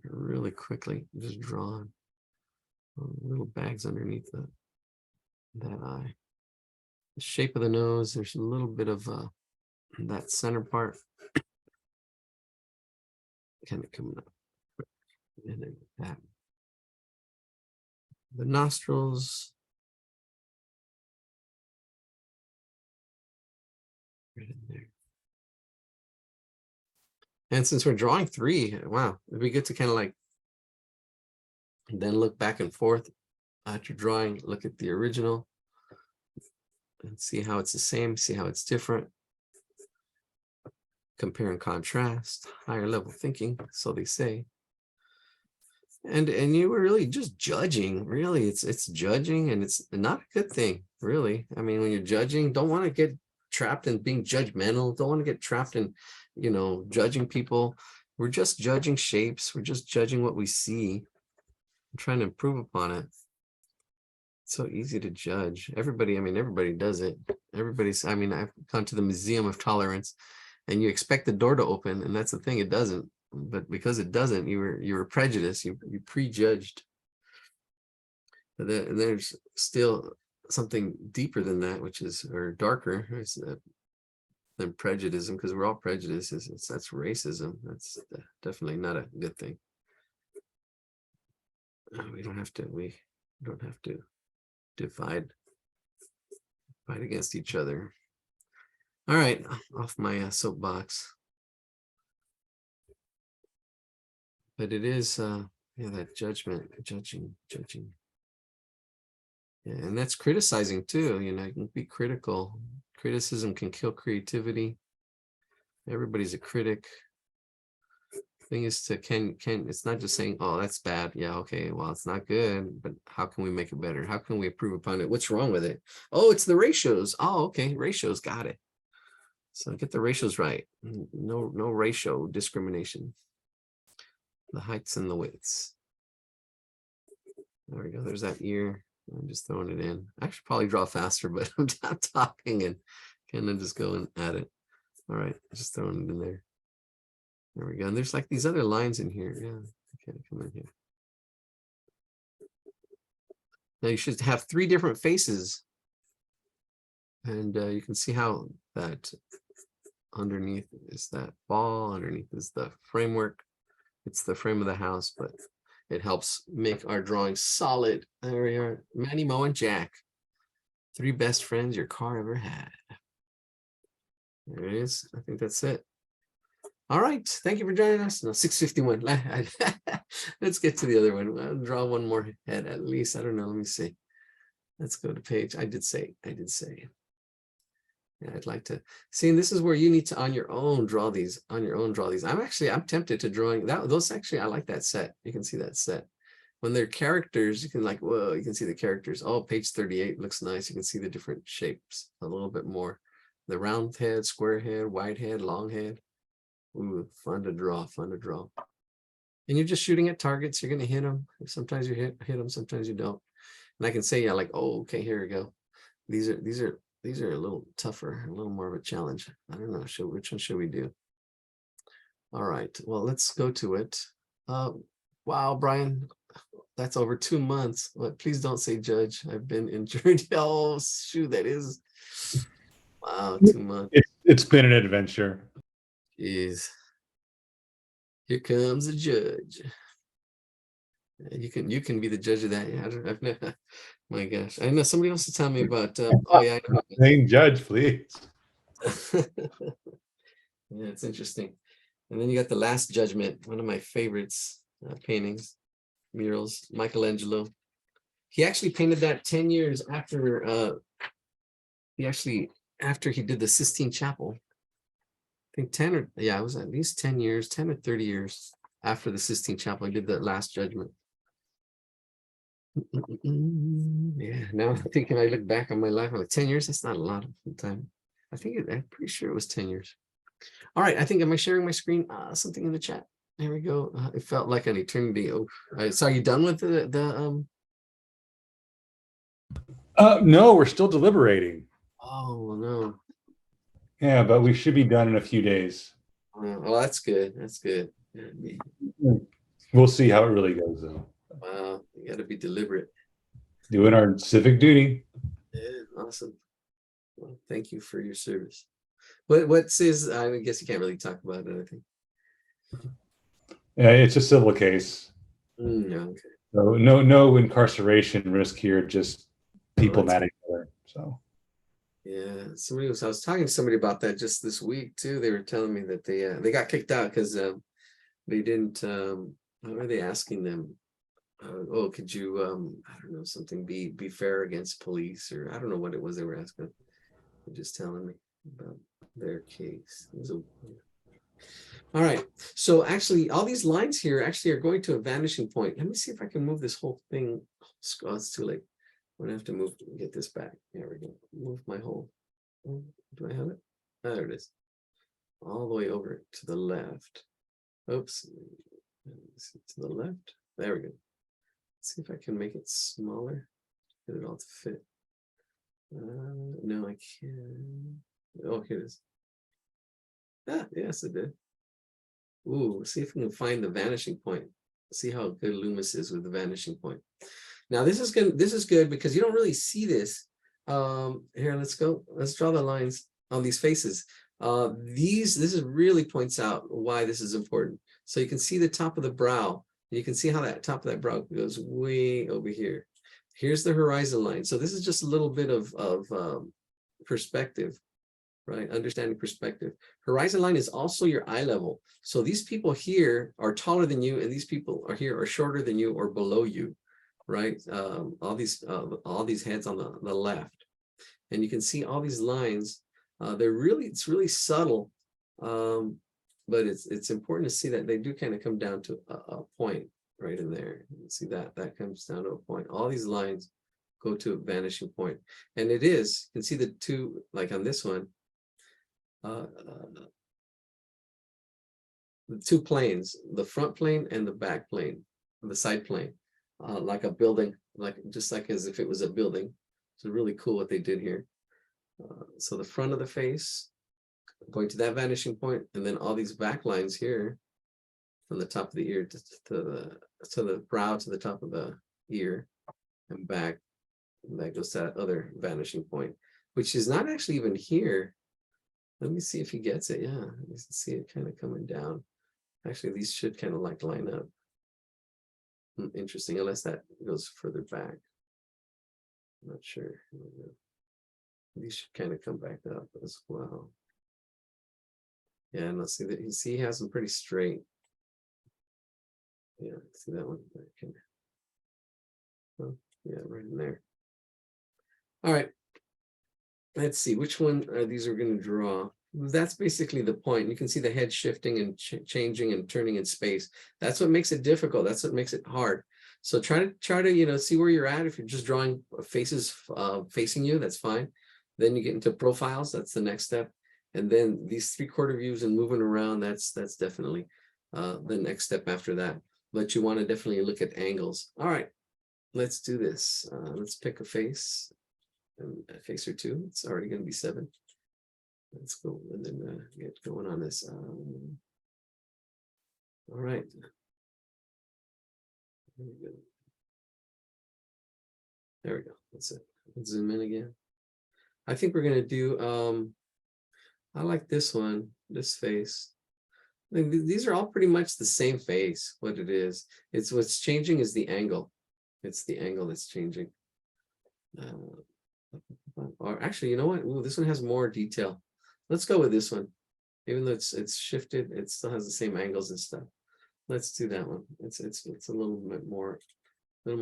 Speaker 1: really quickly, just drawn. Little bags underneath that eye. The shape of the nose. There's a little bit of that center part kind of coming up, and then that. The nostrils. Right in there. And since we're drawing 3, wow, it'd be good to kind of like then look back and forth at your drawing, look at the original and see how it's the same, see how it's different. Compare and contrast, higher level thinking, so they say. And you were really just judging. Really, it's judging, and it's not a good thing, really. I mean, when you're judging, don't want to get trapped in being judgmental. Don't want to get trapped in, judging people. We're just judging shapes. We're just judging what we see. I'm trying to improve upon it. It's so easy to judge. Everybody does it. Everybody's, I mean, I've gone to the Museum of Tolerance and you expect the door to open, and that's the thing, it doesn't. But because it doesn't, you were prejudiced, you prejudged. But there's still something deeper than that, which is, or darker, than prejudice, because we're all prejudiced. That's racism. That's definitely not a good thing. We don't have to fight against each other. All right, off my soapbox. But it is yeah, that judging. Yeah, and that's criticizing too. You know, you can be critical. Criticism can kill creativity. Everybody's a critic. Thing is to can it's not just saying, oh, that's bad. Yeah, okay, well, it's not good, but how can we make it better? How can we improve upon it? What's wrong with it? Oh, it's the ratios. Oh, okay, ratios, got it. So get the ratios right. No ratio discrimination. The heights and the widths. There we go. There's that ear. I'm just throwing it in. I should probably draw faster, but I'm not talking and kind of just going at it. All right, just throwing it in there. There we go. And there's like these other lines in here. Yeah, okay, come in here. Now you should have 3 different faces. And you can see how that underneath is that ball, underneath is the framework. It's the frame of the house, but it helps make our drawing solid. There we are. Manny, Mo, and Jack. 3 best friends your car ever had. There it is. I think that's it. All right. Thank you for joining us. No, 6:51. Let's get to the other one. I'll draw one more head at least. I don't know. Let me see. Let's go to page. I did say. Yeah, I'd like to see, and this is where you need to on your own draw these. I'm tempted to drawing that. Those actually, I like that set. You can see that set. When they're characters, you can like, whoa, you can see the characters. Oh, page 38 looks nice. You can see the different shapes a little bit more. The round head, square head, wide head, long head. Ooh, fun to draw. And you're just shooting at targets. You're going to hit them. Sometimes you hit them, sometimes you don't. And I can say, yeah, like, oh, okay, here we go. These are a little tougher, a little more of a challenge. I don't know. Which one should we do? All right. Well, let's go to it. Wow, Brian, that's over 2 months. But please don't say judge. I've been injured. Oh, shoot, that is. Wow, 2 months.
Speaker 7: It's been an adventure.
Speaker 1: Jeez. Here comes the judge. You can be the judge of that. Yeah, my gosh. I know somebody else to tell me about. Oh yeah, I know.
Speaker 7: Saying judge, please.
Speaker 1: Yeah, it's interesting. And then you got The Last Judgment, one of my favorites, paintings, murals, Michelangelo. He actually painted that 10 years after after he did the Sistine Chapel. I think 10 or yeah, it was at least 10 years, 10 or 30 years after the Sistine Chapel. I did The Last Judgment. Yeah, now I'm thinking, I look back on my life, I'm like 10 years, that's not a lot of time. I'm pretty sure it was 10 years. All right, I think, am I sharing my screen? Something in the chat. There we go. It felt like an eternity. Oh, so are you done with the
Speaker 7: No, we're still deliberating.
Speaker 1: Oh no.
Speaker 7: Yeah, but we should be done in a few days.
Speaker 1: Well, that's good. That's good. Yeah.
Speaker 7: We'll see how it really goes, though.
Speaker 1: Wow, you got to be deliberate.
Speaker 7: Doing our civic duty.
Speaker 1: Yeah, awesome. Well, thank you for your service. What says? I guess you can't really talk about it, I think.
Speaker 7: Yeah, it's a civil case.
Speaker 1: Okay.
Speaker 7: So no incarceration risk here, just people
Speaker 1: that's
Speaker 7: mad at each other. So
Speaker 1: yeah, I was talking to somebody about that just this week too. They were telling me that they got kicked out because they didn't. How are they asking them? Oh, could you I don't know, something be fair against police, or I don't know what it was they were asking. They're just telling me about their case. All right, so actually all these lines here actually are going to a vanishing point. Let me see if I can move this whole thing. Oh, it's too late. I'm gonna have to move to get this back. There we go. Move my whole. Do I have it? Oh, there it is. All the way over to the left. Oops. To the left. There we go. Let's see if I can make it smaller. Get it all to fit. No, I can't. Oh, here it is. Ah, yes, it did. Ooh, see if we can find the vanishing point. See how good Loomis is with the vanishing point. Now this is good. This is good because you don't really see this. Here, let's go. Let's draw the lines on these faces. This is really points out why this is important. So you can see the top of the brow. You can see how that top of that brow goes way over here. Here's the horizon line. So this is just a little bit of perspective, right? Understanding perspective. Horizon line is also your eye level. So these people here are taller than you, and these people are here are shorter than you or below you, right? All these heads on the left, and you can see all these lines. It's really subtle, but it's important to see that they do kind of come down to a point right in there. You see that comes down to a point. All these lines go to a vanishing point, and it is. You can see the two, like on this one, the two planes, the front plane and the back plane, the side plane, like a building, just like as if it was a building. So really cool what they did here. So the front of the face going to that vanishing point, and then all these back lines here from the top of the ear to the brow to the top of the ear and back. And that goes to that other vanishing point, which is not actually even here. Let me see if he gets it. Yeah, you can see it kind of coming down. Actually, these should kind of like line up. Interesting, unless that goes further back. I'm not sure. These should kind of come back up as well. Yeah, and let's see that he has them pretty straight. Yeah, see that one? Oh, yeah, right in there. All right. Let's see which one these are going to draw. That's basically the point. You can see the head shifting and changing and turning in space. That's what makes it difficult. That's what makes it hard. So try to see where you're at. If you're just drawing faces facing you, that's fine. Then you get into profiles. That's the next step. And then these 3/4 views and moving around, that's definitely the next step after that. But you want to definitely look at angles. All right, let's do this. Let's pick a face, and a face or two. It's already going to be 7. Let's go and then get going on this. All right. There we go. That's it. Let's zoom in again. I think we're going to do, I like this one, this face. I mean, these are all pretty much the same face, what it is. It's what's changing is the angle. It's the angle that's changing. Or actually, you know what? Ooh, this one has more detail. Let's go with this one. Even though it's shifted, it still has the same angles and stuff. Let's do that one. It's a little bit more,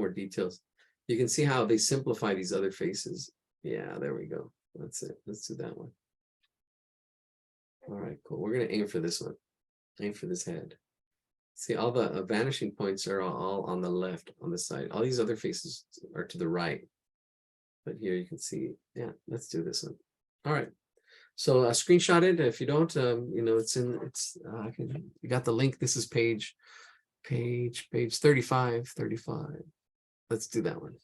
Speaker 1: details. You can see how they simplify these other faces. Yeah, there we go. That's it. Let's do that one. All right, cool. We're gonna aim for this one. Aim for this head. See, all the vanishing points are all on the left, on the side. All these other faces are to the right. But here you can see, yeah, let's do this one. All right. So screenshot it. If you don't, you got the link. This is page 35. Let's do that one.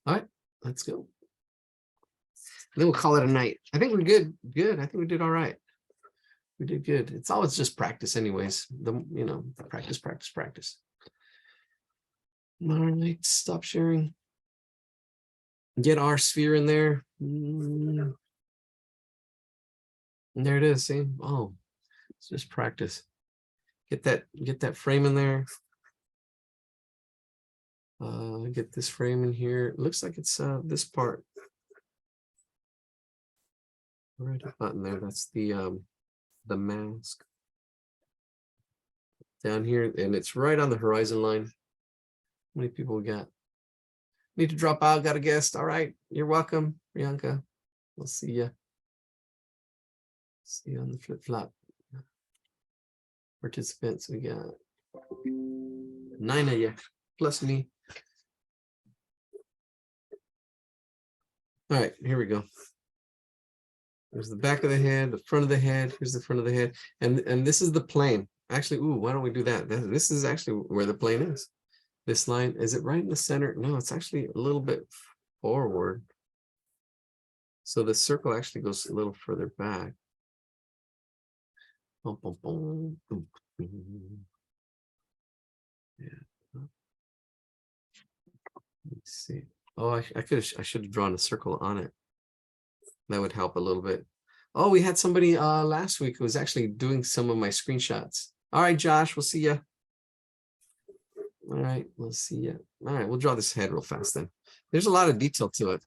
Speaker 1: All right, let's go. And then we'll call it a night. I think we're good. Good. I think we did all right. We did good. It's always just practice anyways. Practice. All right, stop sharing. Get our sphere in there. And there it is. See? Oh, it's just practice. Get that frame in there. Get this frame in here. It looks like it's this part. Right up in there. That's the mask. Down here, and it's right on the horizon line. How many people we got? Need to drop out, got a guest. All right, you're welcome, Priyanka. We'll see you. See you on the flip-flop. Participants, we got 9 of you, plus me. All right, here we go. There's the back of the head, the front of the head. Here's the front of the head. And this is the plane. Actually, why don't we do that? This is actually where the plane is. This line, is it right in the center? No, it's actually a little bit forward. So the circle actually goes a little further back. Boom, boom, boom, boom, boom. Yeah. Let's see. Oh, I should have drawn a circle on it. That would help a little bit. Oh, we had somebody last week who was actually doing some of my screenshots. All right, Josh, we'll see you. All right, we'll see you. All right, we'll draw this head real fast then. There's a lot of detail to it.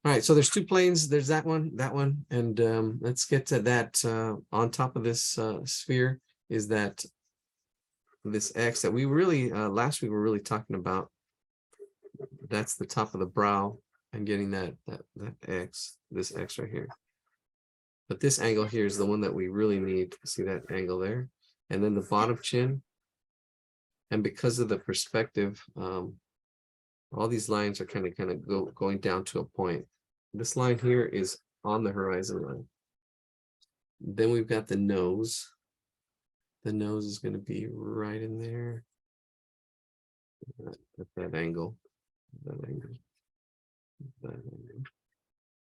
Speaker 1: All right, so there's two planes. There's that one, and let's get to that. On top of this sphere is that this X that we really last week we were really talking about. That's the top of the brow and getting that X, this X right here. But this angle here is the one that we really need. See that angle there, and then the bottom chin. And because of the perspective, all these lines are kind of going down to a point. This line here is on the horizon line. Then we've got the nose. The nose is going to be right in there at that angle. That angle.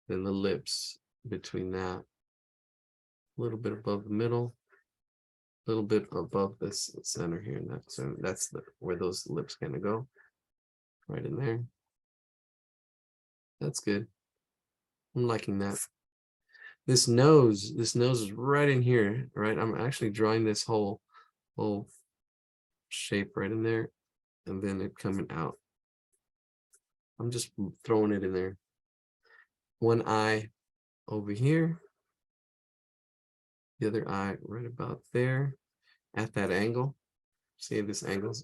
Speaker 1: Then the lips between that, a little bit above the middle, a little bit above this center here, and that's where those lips kind of go, right in there. That's good. I'm liking that. This nose is right in here, right? I'm actually drawing this whole shape right in there, and then it coming out. I'm just throwing it in there. One eye over here. The other eye right about there at that angle. See this angle?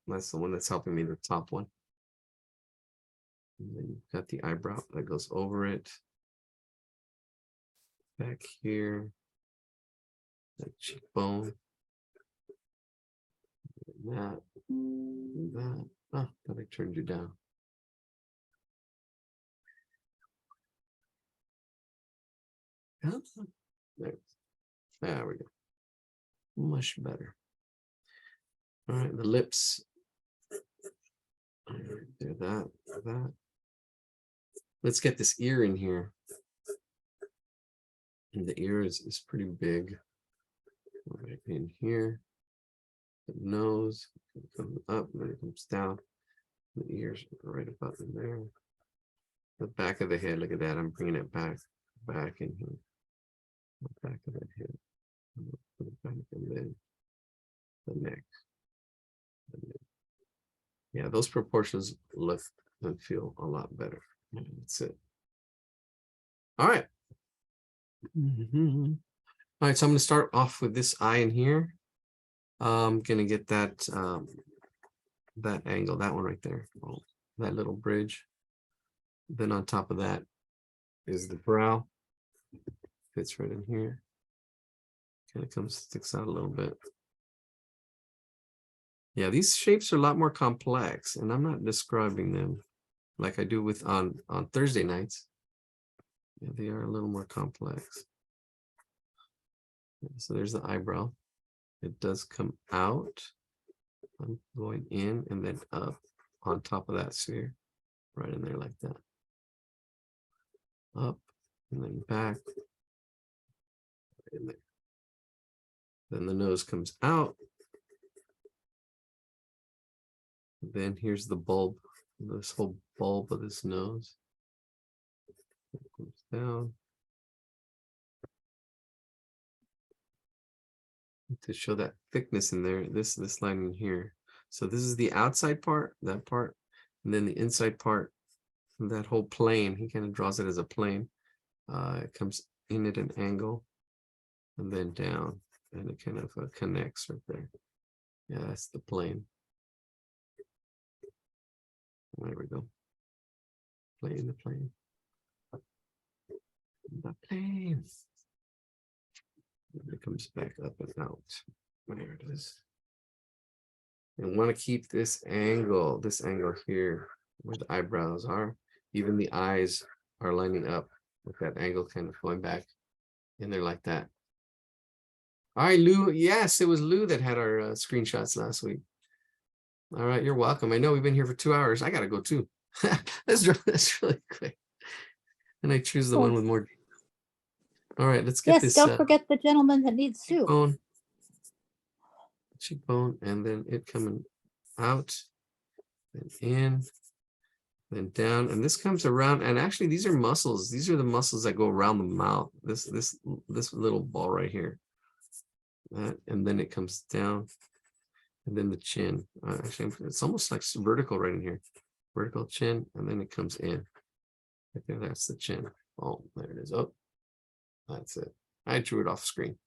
Speaker 1: That's the one that's helping me, the top one. And then you've got the eyebrow that goes over it. Back here. That cheekbone. That. Oh, thought I turned you down. There we go. Much better. All right, the lips. All right, there, that. Let's get this ear in here. And the ear is pretty big. Right in here. The nose comes up, then it comes down. The ears right about in there. The back of the head, look at that. I'm bringing it back in here. The back of that head. Put it back, and then the neck. Yeah, those proportions look and feel a lot better. That's it. All right. All right, so I'm going to start off with this eye in here. I'm going to get that angle, that one right there, that little bridge. Then on top of that is the brow. Fits right in here. Kind of sticks out a little bit. Yeah, these shapes are a lot more complex, and I'm not describing them like I do with on Thursday nights. Yeah, they are a little more complex. So there's the eyebrow. It does come out. I'm going in and then up on top of that sphere, right in there like that. Up and then back. Right in there. Then the nose comes out. Then here's the bulb, this whole bulb of this nose. It comes down. To show that thickness in there, this line in here. So this is the outside part, that part, and then the inside part, that whole plane. He kind of draws it as a plane. It comes in at an angle, and then down, and it kind of connects right there. Yeah, that's the plane. There we go. Plane, the plane. The plane. It comes back up and out. There it is. And want to keep this angle here where the eyebrows are. Even the eyes are lining up with that angle, kind of going back in there like that. All right, Lou. Yes, it was Lou that had our screenshots last week. All right, you're welcome. I know we've been here for 2 hours. I gotta go too. That's really quick. And I choose the one
Speaker 6: Oh.
Speaker 1: with more. All right, let's get
Speaker 6: Yes,
Speaker 1: this
Speaker 6: don't forget the gentleman that needs soup.
Speaker 1: cheekbone, and then it coming out, and in, then down, and this comes around. And actually, these are muscles. These are the muscles that go around the mouth. This little ball right here. That, and then it comes down, and then the chin. Actually, it's almost like vertical right in here. Vertical chin, and then it comes in. Right there, that's the chin. Oh, there it is. Oh, that's it. I drew it off screen.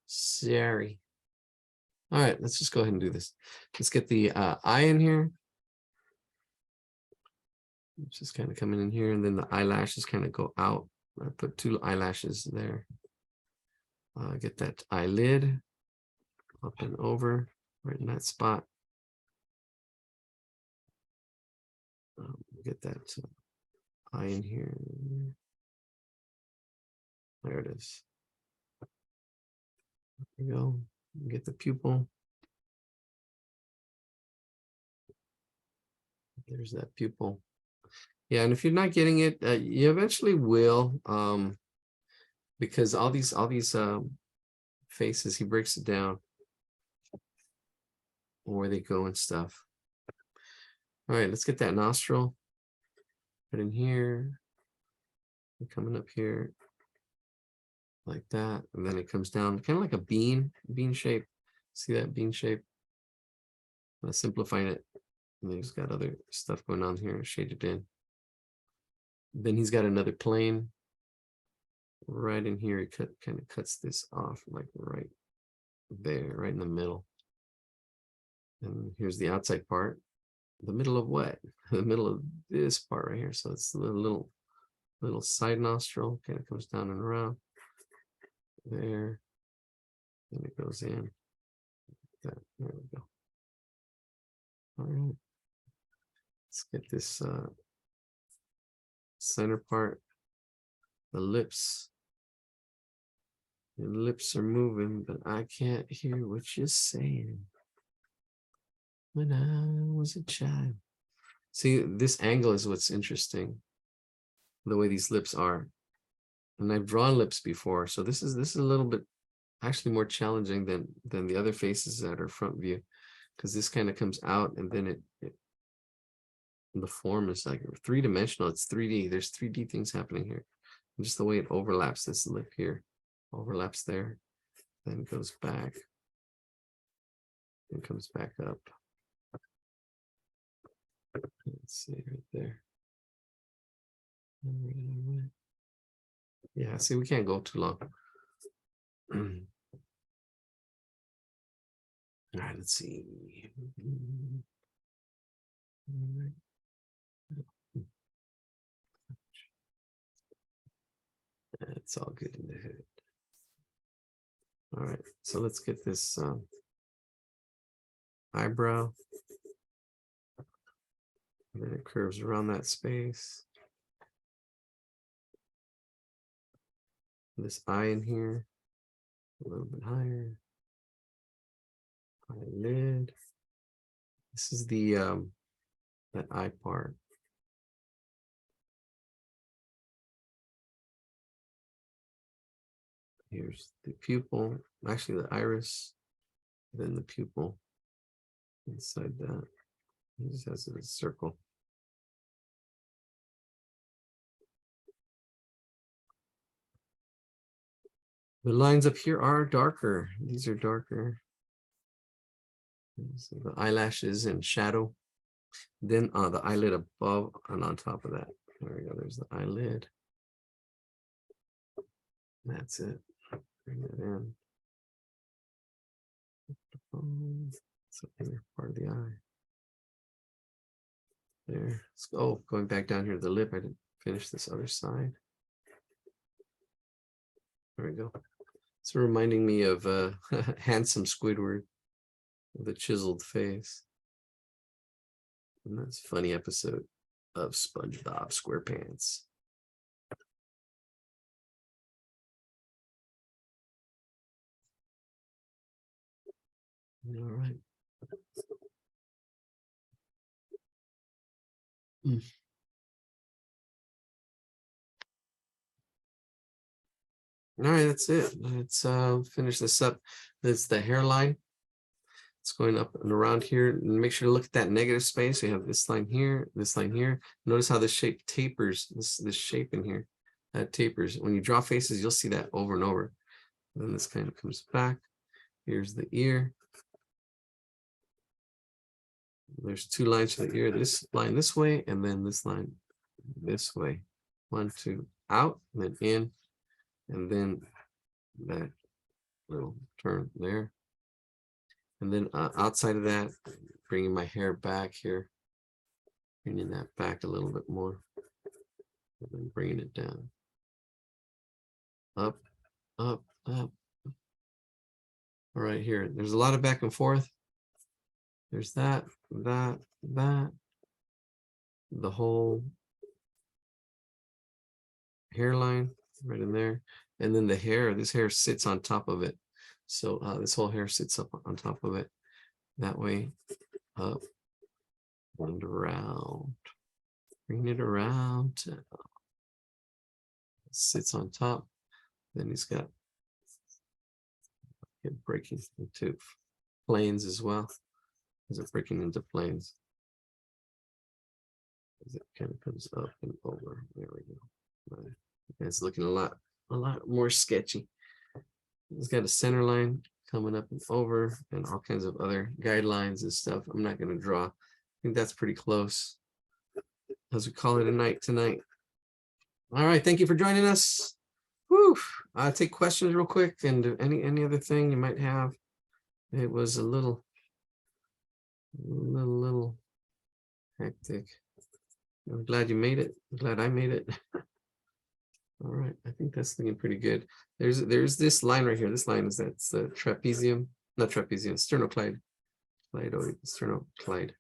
Speaker 1: Sorry. All right, let's just go ahead and do this. Let's get the eye in here. It's just kind of coming in here, and then the eyelashes kind of go out. I put 2 eyelashes there. Get that eyelid up and over, right in that spot. Get that eye in here. There it is. There we go. Get the pupil. There's that pupil. Yeah, and if you're not getting it, you eventually will, because all these faces, he breaks it down where they go and stuff. All right, let's get that nostril. Put in here. Coming up here like that, and then it comes down kind of like a bean shape. See that bean shape? I'm simplifying it. And then he's got other stuff going on here, shaded in. Then he's got another plane right in here. He kind of cuts this off like right there, right in the middle. And here's the outside part. The middle of what? The middle of this part right here. So it's the little side nostril, kind of comes down and around there. And it goes in. There we go. All right. Let's get this center part, the lips. Your lips are moving, but I can't hear what you're saying. When I was a child. See, this angle is what's interesting. The way these lips are. And I've drawn lips before, so this is a little bit actually more challenging than the other faces that are front view, because this kind of comes out, and then the form is like 3-dimensional. It's 3D. There's 3D things happening here. And just the way it overlaps this lip here, overlaps there, then goes back, and comes back up. Let's see right there. Yeah, see, we can't go too long. All right, let's see. It's all good in the head. All right, so let's get this eyebrow. And then it curves around that space. This eye in here, a little bit higher. Eyelid. This is the that eye part. Here's the pupil, actually the iris, then the pupil inside that. It just has a circle. The lines up here are darker. These are darker. So the eyelashes and shadow. Then the eyelid above and on top of that. There we go. There's the eyelid. That's it. Bring it in. So part of the eye. There. Oh, going back down here to the lip. I didn't finish this other side. There we go. It's reminding me of handsome Squidward with a chiseled face. And that's a funny episode of SpongeBob SquarePants. All right. All right, that's it. Let's finish this up. That's the hairline. It's going up and around here. And make sure to look at that negative space. We have this line here, this line here. Notice how this shape tapers. This shape in here that tapers. When you draw faces, you'll see that over and over. Then this kind of comes back. Here's the ear. There's two lines for the ear. This line this way, and then this line this way. 1, 2, out, and then in, and then that little turn there. And then outside of that, bringing my hair back here, bringing that back a little bit more, and then bringing it down. Up, up, up. All right, here, there's a lot of back and forth. There's that, that, the whole hairline right in there. And then the hair, this hair sits on top of it. So this whole hair sits up on top of it. That way, up and around. Bring it around. Sits on top. Then he's got it breaking into planes as well. Is it breaking into planes? As it kind of comes up and over. There we go. Right. It's looking a lot more sketchy. It's got a center line coming up and over and all kinds of other guidelines and stuff. I'm not going to draw. I think that's pretty close. As we call it a night tonight. All right. Thank you for joining us. Whew. I'll take questions real quick and any other thing you might have. It was a little hectic. I'm glad you made it. I'm glad I made it. All right, I think that's looking pretty good. There's this line right here. This line is that's the trapezium, not trapezium, sternocleidoid, sternocleid.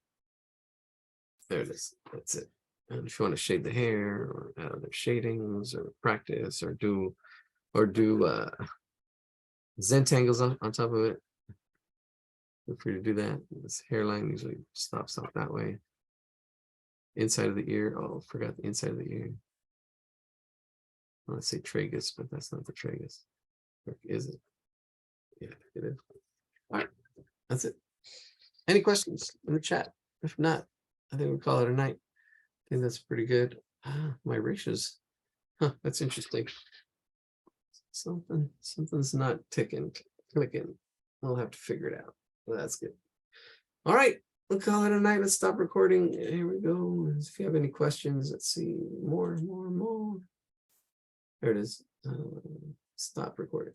Speaker 1: There it is. That's it. And if you want to shade the hair or add other shadings or practice or do Zentangles on top of it, feel free to do that. This hairline usually stops out that way. Inside of the ear. Oh, forgot the inside of the ear. Let's say tragus, but that's not the tragus. Or is it? Yeah, it is. All right, that's it. Any questions in the chat? If not, I think we'll call it a night. I think that's pretty good. My ratios. Huh, that's interesting. Something's not clicking. We'll have to figure it out. Well, that's good. All right, we'll call it a night. Let's stop recording. Here we go. If you have any questions, let's see. More. There it is. Stop recording.